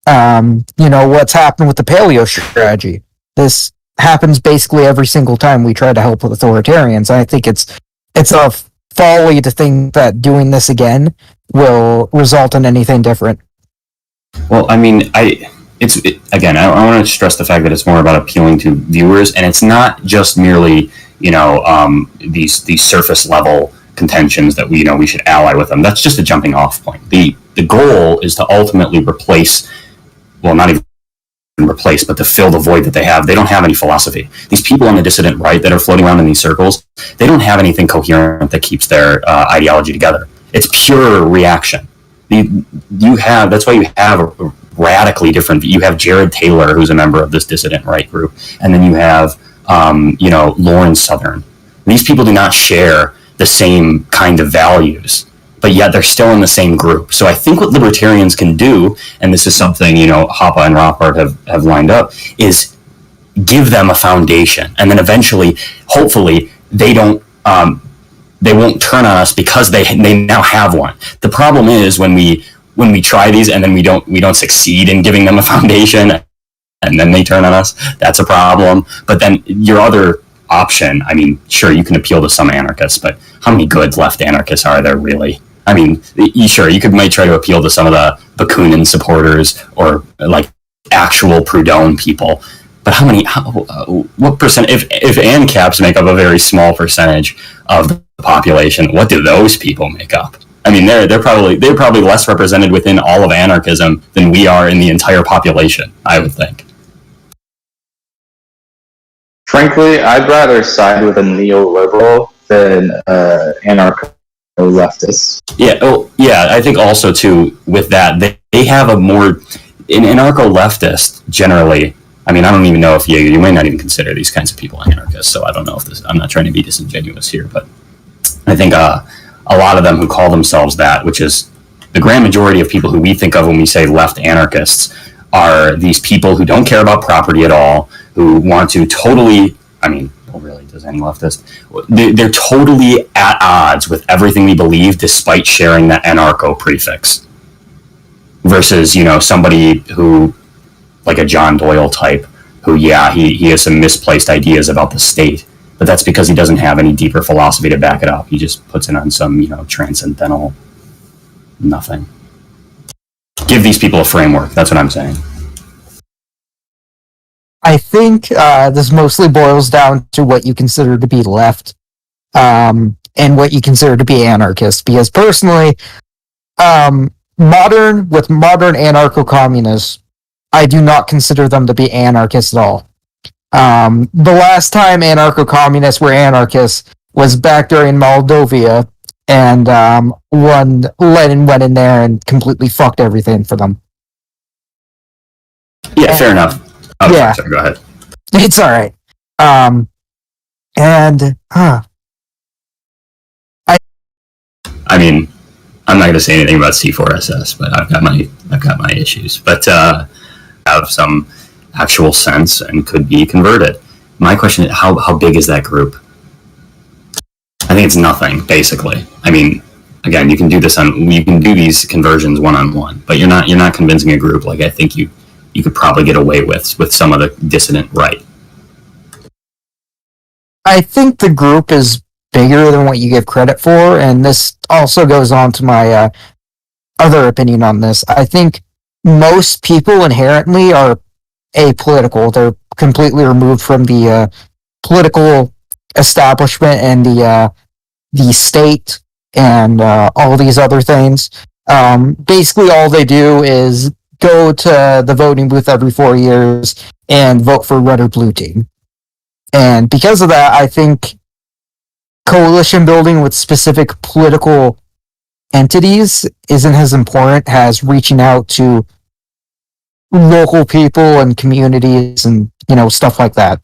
Speaker 2: you know, what's happened with the paleo strategy. This happens basically every single time we try to help with authoritarians. I think it's a folly to think that doing this again will result in anything different.
Speaker 3: Well, I mean, I want to stress the fact that it's more about appealing to viewers, and it's not just merely, you know, these surface level contentions that we should ally with them. That's just a jumping off point. The goal is to ultimately replace, well, not even replace, but to fill the void that they have. They don't have any philosophy. These people on the dissident right that are floating around in these circles, they don't have anything coherent that keeps their ideology together. It's pure reaction. That's why you have a radically different. You have Jared Taylor, who's a member of this dissident right group, and then you have, Lauren Southern. These people do not share the same kind of values, but yet they're still in the same group. So I think what libertarians can do, and this is something, Hoppe and Rothbard have lined up, is give them a foundation, and then eventually, hopefully, they won't turn on us because they now have one. The problem is when we try these and then we don't succeed in giving them a foundation, and then they turn on us. That's a problem. But then your other option, I mean, sure, you can appeal to some anarchists, but how many good left anarchists are there really? I mean, you might try to appeal to some of the Bakunin supporters or like actual Proudhon people. But what percent, if ANCAPs make up a very small percentage of the population, what do those people make up? I mean, they're probably less represented within all of anarchism than we are in the entire population, I would think.
Speaker 4: Frankly, I'd rather side with a neoliberal than anarcho-leftist.
Speaker 3: Yeah, I think also too with that they have an anarcho-leftist generally. I mean, I don't even know if you might not even consider these kinds of people anarchists, so I don't know if I'm not trying to be disingenuous here, but I think a lot of them who call themselves that, which is the grand majority of people who we think of when we say left anarchists, are these people who don't care about property at all, who want to totally, I mean, well, really, as any leftist, they're totally at odds with everything we believe, despite sharing that anarcho prefix. Versus, somebody who, like a John Doyle type, who, he has some misplaced ideas about the state, but that's because he doesn't have any deeper philosophy to back it up. He just puts it on some, transcendental nothing. Give these people a framework. That's what I'm saying.
Speaker 2: I think this mostly boils down to what you consider to be left, and what you consider to be anarchist. Because personally, modern anarcho-communists, I do not consider them to be anarchists at all. The last time anarcho-communists were anarchists was back during Moldova, and Lenin went in there and completely fucked everything for them.
Speaker 3: Yeah, fair enough. Oh,
Speaker 2: Yeah.
Speaker 3: Sorry, go ahead.
Speaker 2: It's all right.
Speaker 3: I mean, I'm not going to say anything about C4SS, but I've got my issues. But have some actual sense and could be converted. My question is, how big is that group? I think it's nothing, basically. I mean, again, you can do these conversions one-on-one, but you're not convincing a group like I think you could probably get away with some of the dissident right.
Speaker 2: I think the group is bigger than what you give credit for, and this also goes on to my other opinion on this. I think most people inherently are apolitical. They're completely removed from the political establishment and the state and all these other things. Basically, all they do is go to the voting booth every 4 years and vote for red or blue team. And because of that, I think coalition building with specific political entities isn't as important as reaching out to local people and communities and, stuff like that.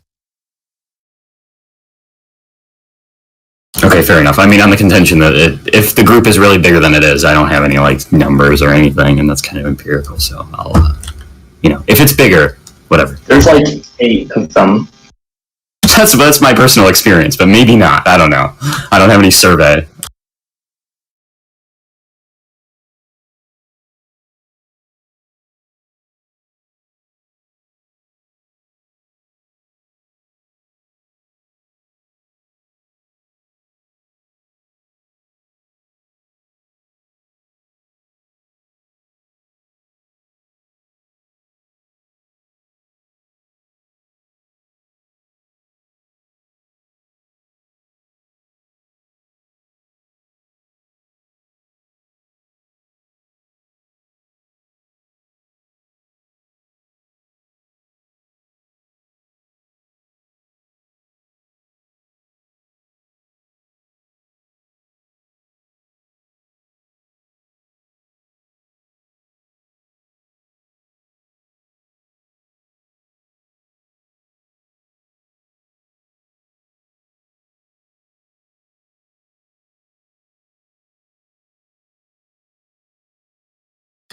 Speaker 3: Okay, fair enough. I mean, on the contention that if the group is really bigger than it is, I don't have any numbers or anything, and that's kind of empirical. So I'll, if it's bigger, whatever.
Speaker 4: There's 8 of them.
Speaker 3: That's my personal experience, but maybe not. I don't know. I don't have any survey.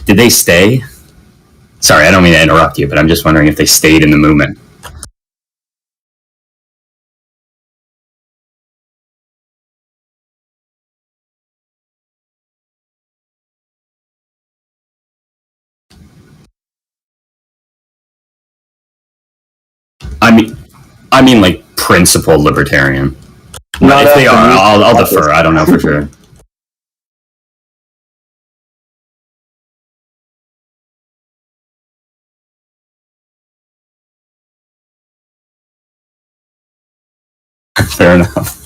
Speaker 3: Did they stay? Sorry, I don't mean to interrupt you, but I'm just wondering if they stayed in the movement. I mean, principled libertarian. Not if they are, I'll defer. I don't know for sure. Fair enough.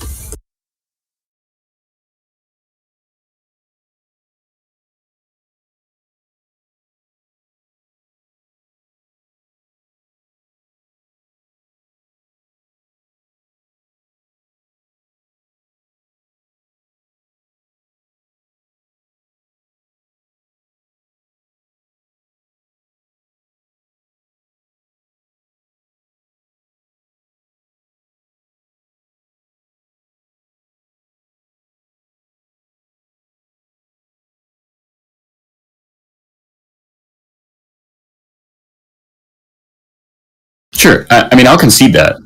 Speaker 3: Sure. I mean, I'll concede that.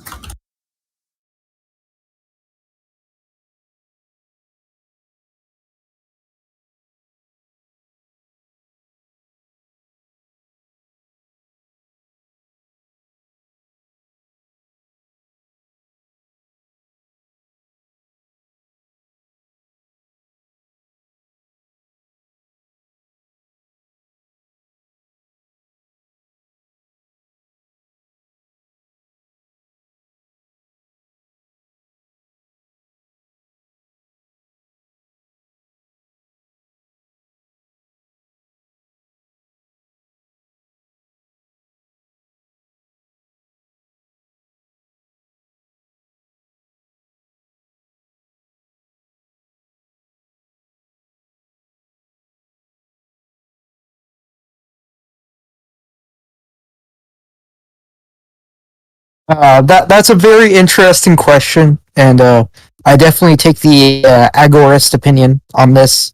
Speaker 2: That's a very interesting question, and I definitely take the agorist opinion on this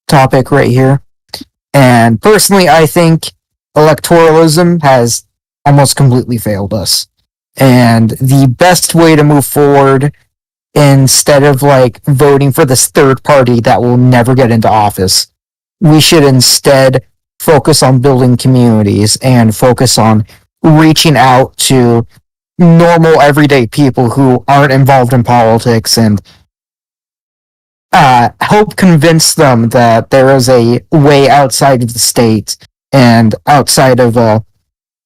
Speaker 2: topic right here. And personally, I think electoralism has almost completely failed us. And the best way to move forward, instead of like voting for this third party that will never get into office, we should instead focus on building communities and focus on reaching out to normal everyday people who aren't involved in politics and help convince them that there is a way outside of the state and outside of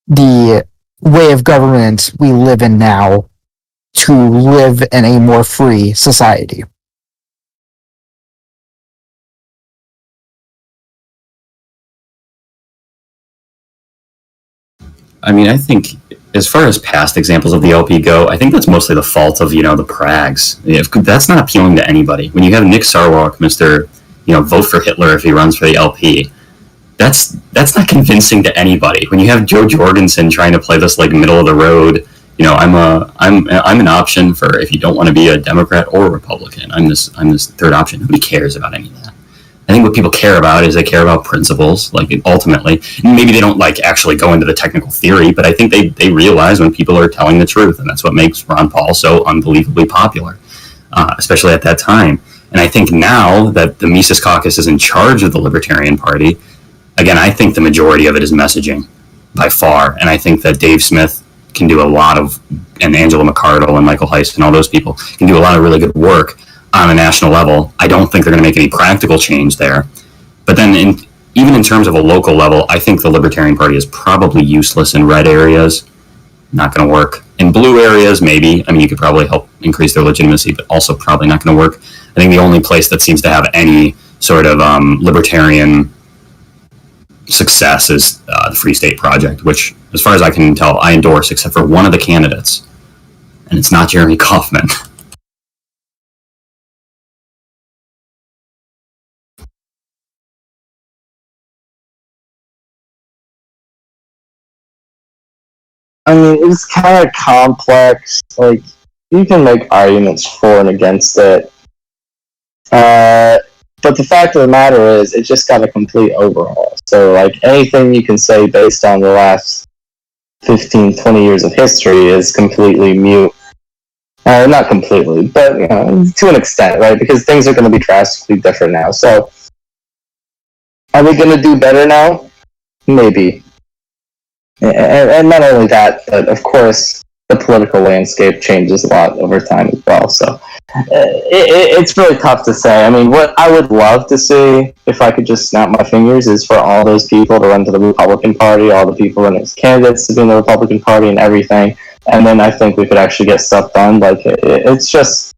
Speaker 2: the way of government we live in now to live in a more free society.
Speaker 3: I mean, I think as far as past examples of the LP go, I think that's mostly the fault of, the Prags. If that's not appealing to anybody. When you have Nick Sarwark, Mr., vote for Hitler if he runs for the LP, that's not convincing to anybody. When you have Joe Jorgensen trying to play this like middle of the road, I'm an option for if you don't want to be a Democrat or a Republican. I'm this third option. Nobody cares about any of that. I think what people care about is they care about principles, like ultimately. Maybe they don't like actually go into the technical theory, but I think they realize when people are telling the truth, and that's what makes Ron Paul so unbelievably popular, especially at that time. And I think now that the Mises Caucus is in charge of the Libertarian Party, again, I think the majority of it is messaging by far, and I think that Dave Smith can do a lot of, and Angela McArdle and Michael Heiss and all those people can do a lot of really good work on a national level. I don't think they're going to make any practical change there. But then even in terms of a local level, I think the Libertarian Party is probably useless in red areas. Not going to work. In blue areas, maybe. I mean, you could probably help increase their legitimacy, but also probably not going to work. I think the only place that seems to have any sort of libertarian success is the Free State Project, which, as far as I can tell, I endorse, except for one of the candidates. And it's not Jeremy Kauffman.
Speaker 4: I mean, it's kind of complex. Like, you can make arguments for and against it. But the fact of the matter is, it just got a complete overhaul. So, like, anything you can say based on the last 15, 20 years of history is completely mute. Not completely, but, to an extent, right? Because things are going to be drastically different now. So, are we going to do better now? Maybe. And not only that, but of course, the political landscape changes a lot over time as well. So it's really tough to say. I mean, what I would love to see, if I could just snap my fingers, is for all those people to run to the Republican Party, all the people running as candidates to be in the Republican Party and everything. And then I think we could actually get stuff done. Like, it's just,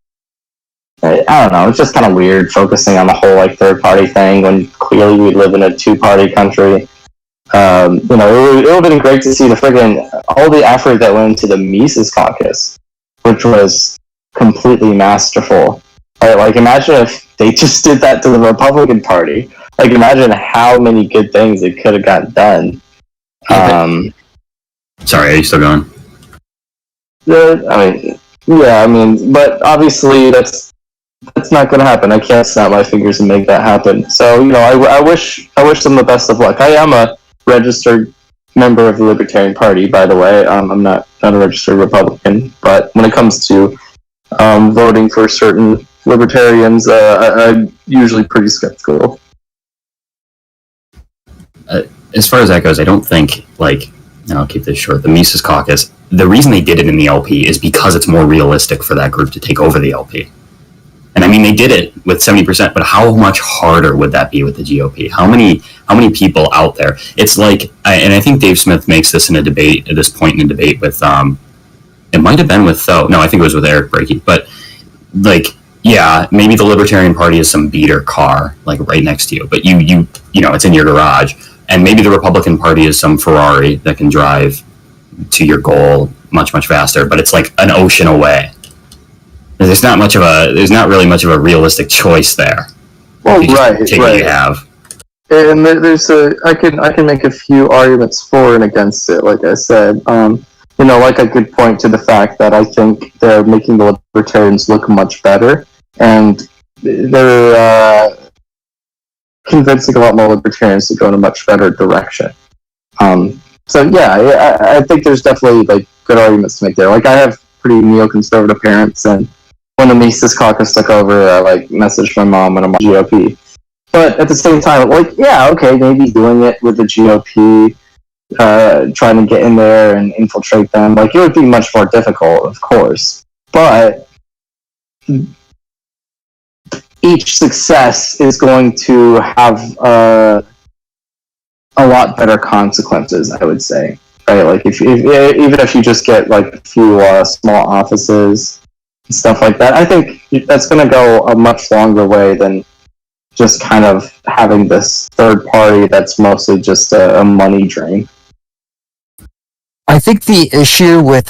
Speaker 4: I don't know, it's just kind of weird focusing on the whole, like, third-party thing when clearly we live in a two-party country. It would have been great to see all the effort that went into the Mises Caucus, which was completely masterful. Right? Like, imagine if they just did that to the Republican Party. Like, imagine how many good things it could have got done.
Speaker 3: Sorry, are you still going?
Speaker 4: But obviously that's not going to happen. I can't snap my fingers and make that happen. So, I wish them the best of luck. I am a registered member of the Libertarian Party, by the way. I'm not a registered Republican, but when it comes to voting for certain libertarians, I'm usually pretty skeptical.
Speaker 3: As far as that goes, I don't think, I'll keep this short, the Mises Caucus, the reason they did it in the LP is because it's more realistic for that group to take over the LP. And I mean, they did it with 70%, but how much harder would that be with the GOP? How many people out there? It's like, and I think Dave Smith makes this in a debate, at this point in a debate with, it might have been with, no, I think it was with Eric Brakey, but yeah, maybe the Libertarian Party is some beater car, like right next to you, but you know, it's in your garage. And maybe the Republican Party is some Ferrari that can drive to your goal much, much faster, but it's like an ocean away. There's not really much of a realistic choice there.
Speaker 4: Well, right.
Speaker 3: What you have.
Speaker 4: And I can make a few arguments for and against it. Like I said, like I could point to the fact that I think they're making the libertarians look much better, and they're convincing a lot more libertarians to go in a much better direction. So yeah, I think there's definitely like good arguments to make there. Like I have pretty neoconservative parents, and when the Mises Caucus took over, I like messaged my mom when I'm on GOP. But at the same time, like yeah, okay, maybe doing it with the GOP, trying to get in there and infiltrate them, like it would be much more difficult, of course. But each success is going to have a lot better consequences, I would say. Right, like if even if you just get like a few small offices and stuff like that, I think that's going to go a much longer way than just kind of having this third party that's mostly just a money drain.
Speaker 2: I think the issue with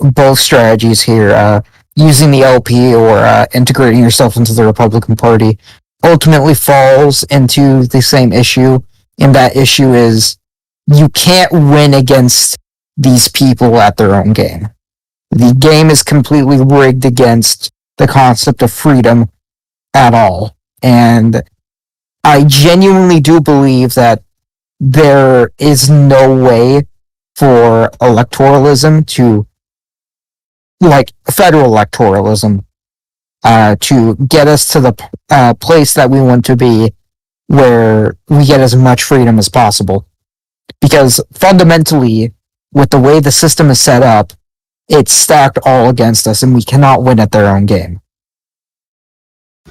Speaker 2: both strategies here, using the LP or integrating yourself into the Republican Party, ultimately falls into the same issue. And that issue is you can't win against these people at their own game. The game is completely rigged against the concept of freedom at all. And I genuinely do believe that there is no way for electoralism to, like federal electoralism, to get us to the place that we want to be, where we get as much freedom as possible. Because fundamentally, with the way the system is set up, it's stacked all against us, and we cannot win at their own game.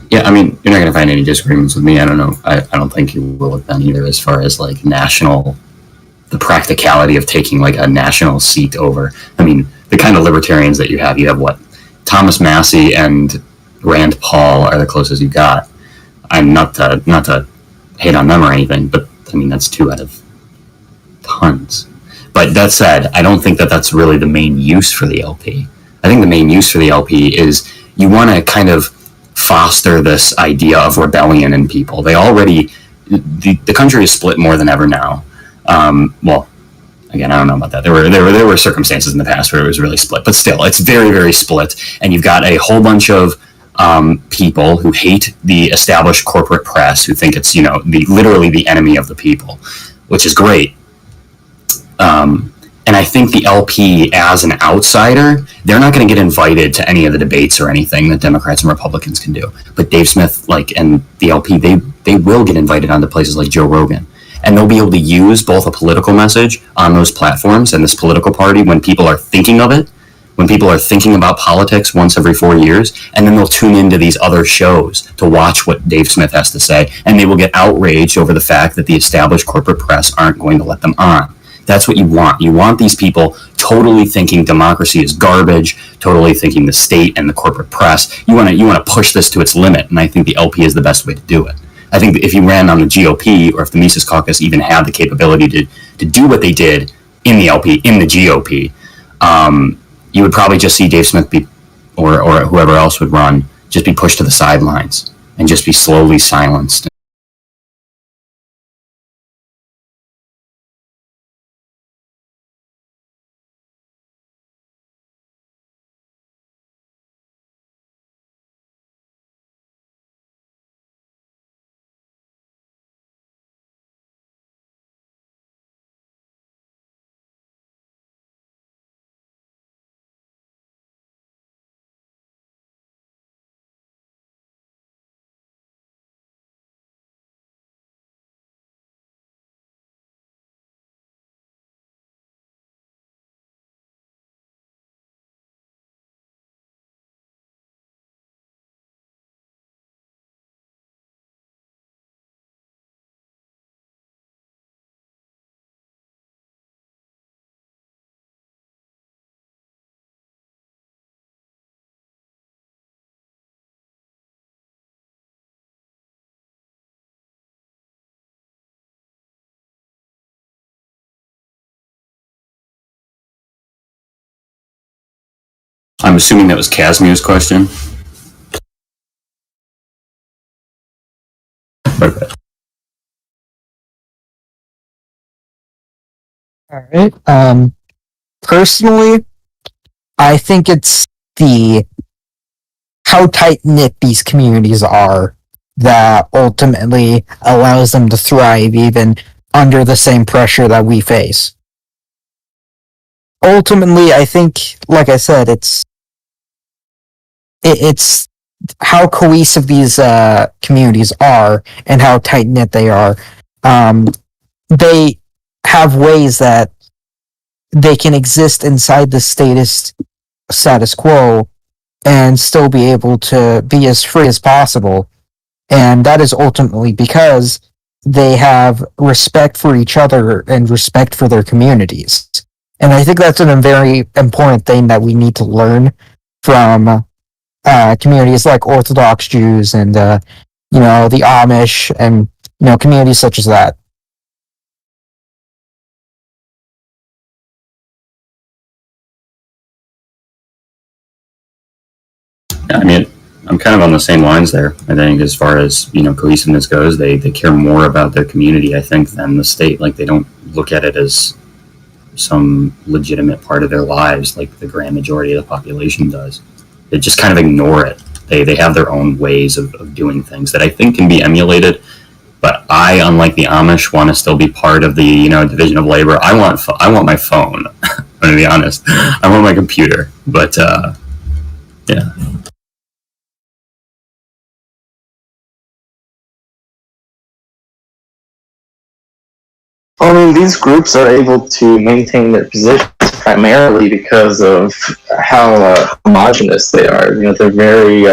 Speaker 3: Yeah, I mean, you're not going to find any disagreements with me. I don't know. I don't think you will with them either, as far as like the practicality of taking like a national seat over. I mean, the kind of libertarians that you have what? Thomas Massey and Rand Paul are the closest you got. I'm not to hate on them or anything, but I mean, that's 2 out of tons. But that said, I don't think that that's really the main use for the LP. I think the main use for the LP is you want to kind of foster this idea of rebellion in people. They already, the country is split more than ever now. Well, again, I don't know about that. There were circumstances in the past where it was really split, but still, it's very, very split. And you've got a whole bunch of people who hate the established corporate press, who think it's literally the enemy of the people, which is great. And I think the LP, as an outsider, they're not going to get invited to any of the debates or anything that Democrats and Republicans can do. But Dave Smith, and the LP, they will get invited onto places like Joe Rogan. And they'll be able to use both a political message on those platforms and this political party when people are thinking of it, when people are thinking about politics once every 4 years, and then they'll tune into these other shows to watch what Dave Smith has to say, and they will get outraged over the fact that the established corporate press aren't going to let them on. That's what you want. You want these people totally thinking democracy is garbage, totally thinking the state and the corporate press. You want to push this to its limit, and I think the LP is the best way to do it. I think if you ran on the GOP, or if the Mises Caucus even had the capability to do what they did in the LP, in the GOP, you would probably just see Dave Smith or whoever else would run, just be pushed to the sidelines and just be slowly silenced. I'm assuming that was Casimir's question. Okay.
Speaker 2: All right. Personally, I think it's how tight-knit these communities are that ultimately allows them to thrive even under the same pressure that we face. Ultimately, I think, like I said, it's how cohesive these communities are and how tight-knit they are. They have ways that they can exist inside the status quo and still be able to be as free as possible. And that is ultimately because they have respect for each other and respect for their communities. And I think that's a very important thing that we need to learn from communities like Orthodox Jews and, the Amish and, communities such as that.
Speaker 3: Yeah, I mean, I'm kind of on the same lines there. I think as far as, cohesiveness goes, they care more about their community, I think, than the state. Like, they don't look at it as some legitimate part of their lives like the grand majority of the population does. They just kind of ignore it. They have their own ways of doing things that I think can be emulated. But I, unlike the Amish, want to still be part of the, division of labor. I want my phone. I'm going to be honest. I want my computer. But, yeah.
Speaker 4: I mean, these groups are able to maintain their positions primarily because of how homogenous they are. They're very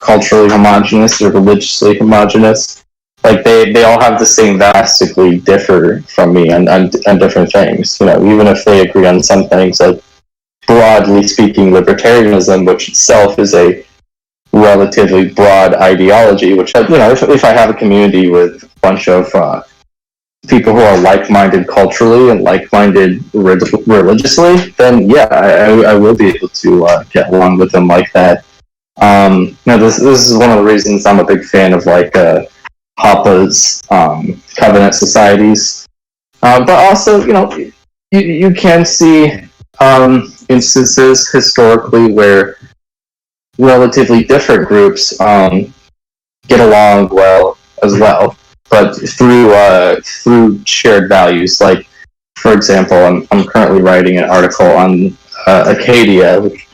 Speaker 4: culturally homogenous, they're religiously homogenous. Like, they all have the same vastly differ from me on different things. Even if they agree on some things, like, broadly speaking, libertarianism, which itself is a relatively broad ideology, which, if I have a community with a bunch of people who are like-minded culturally and like-minded religiously, then yeah, I will be able to get along with them like that. This is one of the reasons I'm a big fan of Hoppa's covenant societies. But also, you can see instances historically where relatively different groups get along well as well, but through shared values. Like, for example, I'm currently writing an article on Acadia, which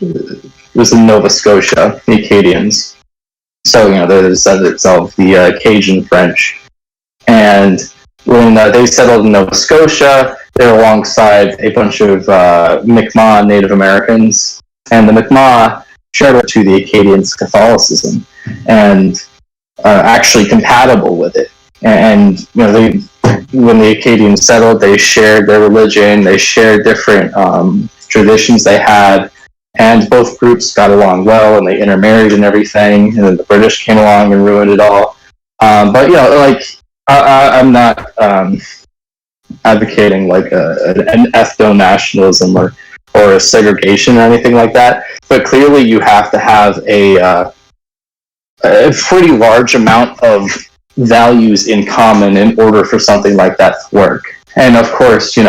Speaker 4: was in Nova Scotia, the Acadians. So, they're the descendants of the Cajun French. And when they settled in Nova Scotia, they were alongside a bunch of Mi'kmaq Native Americans. And the Mi'kmaq shared to the Acadians' Catholicism and actually compatible with it. And when the Acadians settled, they shared their religion, they shared different traditions they had, and both groups got along well, and they intermarried and everything. And then the British came along and ruined it all. But I'm not advocating an ethno-nationalism or a segregation or anything like that. But clearly, you have to have a pretty large amount of values in common in order for something like that to work. And of course, with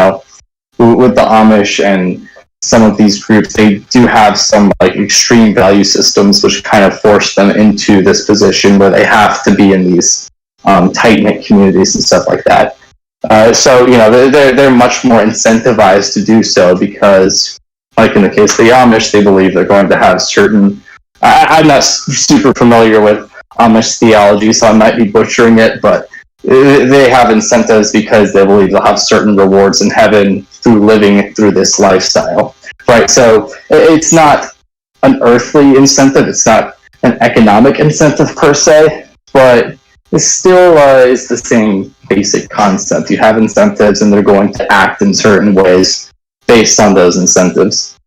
Speaker 4: the Amish and some of these groups, they do have some extreme value systems which kind of force them into this position where they have to be in these tight-knit communities and stuff like that. So they're much more incentivized to do so because, like in the case of the Amish, they believe they're going to have certain. I'm not super familiar with Amish theology, so I might be butchering it, but they have incentives because they believe they'll have certain rewards in heaven through living through this lifestyle, right? So it's not an earthly incentive, it's not an economic incentive per se, but it still is the same basic concept. You have incentives and they're going to act in certain ways based on those incentives.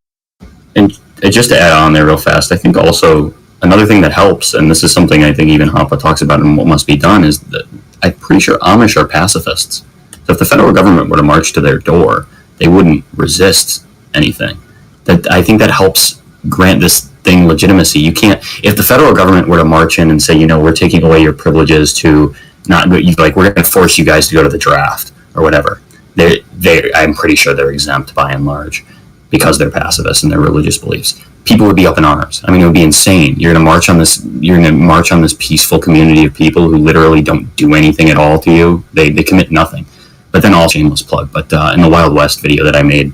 Speaker 3: And just to add on there real fast, I think also another thing that helps, and this is something I think even Hoppa talks about and what must be done, is that I'm pretty sure Amish are pacifists. So if the federal government were to march to their door, they wouldn't resist anything. I think that helps grant this thing legitimacy. You can't, if the federal government were to march in and say, we're taking away your privileges to not, we're going to force you guys to go to the draft or whatever. I'm pretty sure they're exempt by and large because they're pacifists in their religious beliefs. People would be up in arms. I mean, it would be insane. You're going to march on this. You're going to march on this peaceful community of people who literally don't do anything at all to you. They commit nothing. But then, all shameless plug. But in the Wild West video that I made,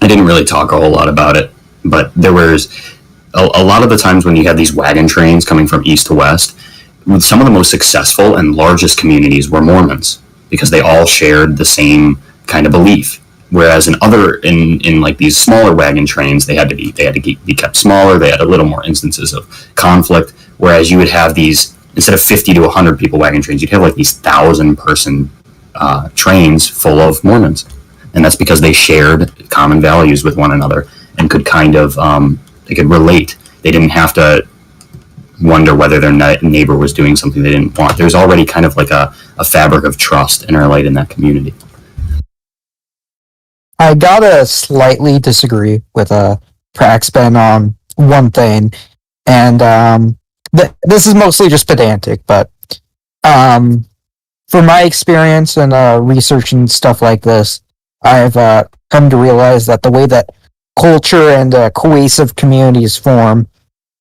Speaker 3: I didn't really talk a whole lot about it. But there was a lot of the times when you had these wagon trains coming from east to west. Some of the most successful and largest communities were Mormons because they all shared the same kind of belief. Whereas in like these smaller wagon trains, they had to be kept smaller. They had a little more instances of conflict. Whereas you would have these, instead of 50 to 100 people wagon trains, you'd have like these 1,000-person trains full of Mormons, and that's because they shared common values with one another and could kind of they could relate. They didn't have to wonder whether their neighbor was doing something they didn't want. There's already kind of like a fabric of trust interlaid in that community.
Speaker 2: I gotta slightly disagree with Prax Ben on one thing, and this is mostly just pedantic, but from my experience and research and stuff like this, I've come to realize that the way that culture and cohesive communities form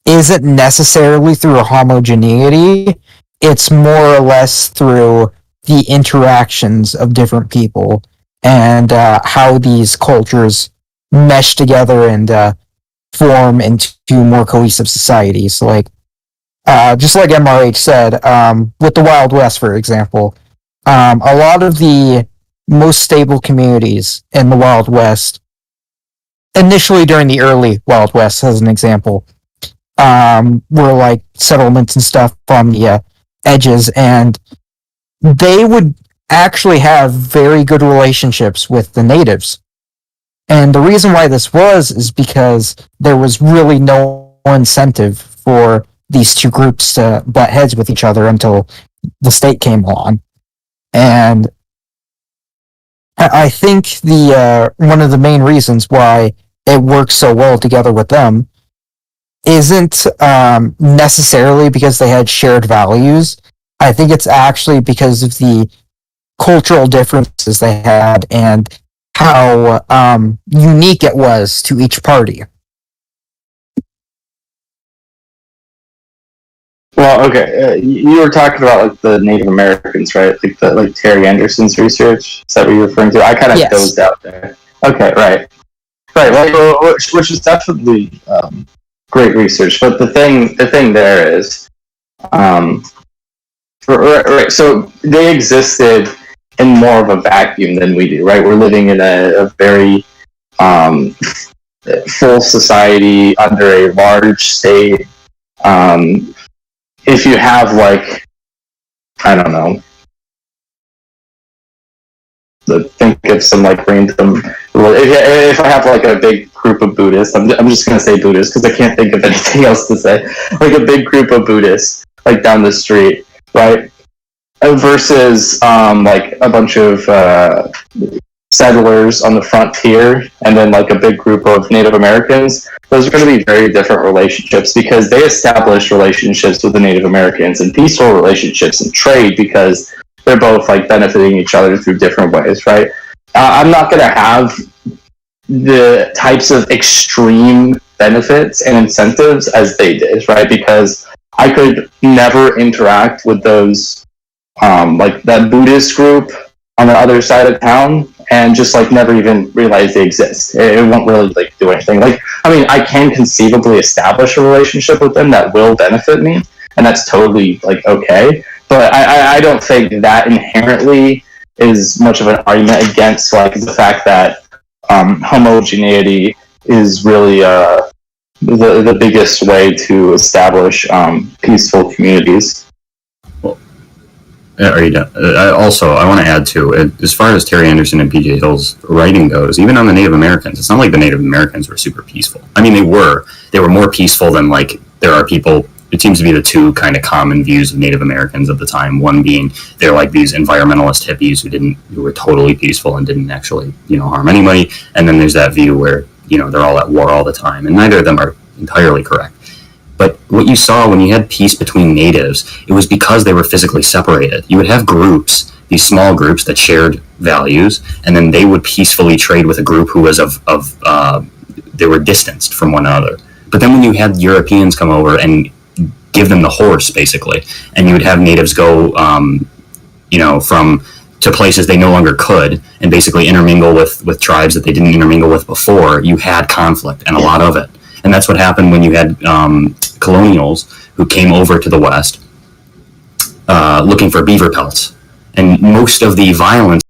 Speaker 2: isn't necessarily through a homogeneity. It's more or less through the interactions of different people and how these cultures mesh together and form into more cohesive societies. Like, just like MRH said, with the Wild West, for example, a lot of the most stable communities in the Wild West, initially during the early Wild West, as an example, were like settlements and stuff on the edges, and they would actually have very good relationships with the natives. And the reason why this is because there was really no incentive for these two groups to butt heads with each other until the state came along. And I think the one of the main reasons why it works so well together with them isn't necessarily because they had shared values. I think it's actually because of the cultural differences they had and how unique it was to each party.
Speaker 4: Well, okay, you were talking about like the Native Americans, right? Like Terry Anderson's research. Is that what you're referring to? I kind of dozed out there. Okay, right. Well, which is definitely great research. But the thing there is, right. So they existed in more of a vacuum than we do, right? We're living in a very full society under a large state. If you have like, I don't know, think of some like random. If I have like a big group of Buddhists, I'm just gonna say Buddhists because I can't think of anything else to say. Like a big group of Buddhists, like down the street, right? Versus like a bunch of settlers on the frontier, and then like a big group of Native Americans. Those are going to be very different relationships because they established relationships with the Native Americans and peaceful relationships and trade because they're both like benefiting each other through different ways, right? I'm not going to have the types of extreme benefits and incentives as they did, right? Because I could never interact with those, like that Buddhist group on the other side of town and just like never even realize they exist. It won't really like do anything. Like, I mean, I can conceivably establish a relationship with them that will benefit me, and that's totally like okay. But I don't think that inherently is much of an argument against like the fact that homogeneity is really the biggest way to establish peaceful communities.
Speaker 3: Are you done? Also, I want to add too, as far as Terry Anderson and PJ Hill's writing goes, even on the Native Americans, it's not like the Native Americans were super peaceful. I mean, they were more peaceful than like there are people. It seems to be the two kind of common views of Native Americans of the time. One being they're like these environmentalist hippies who were totally peaceful and didn't actually harm anybody. And then there's that view where they're all at war all the time, and neither of them are entirely correct. But what you saw when you had peace between natives, it was because they were physically separated. You would have groups these small groups that shared values, and then they would peacefully trade with a group who was they were distanced from one another. But then when you had Europeans come over and give them the horse, basically, and you would have natives go, to places they no longer could, and basically intermingle with tribes that they didn't intermingle with before, you had conflict, and a lot of it. And that's what happened when you had colonials who came over to the West looking for beaver pelts. And most of the violence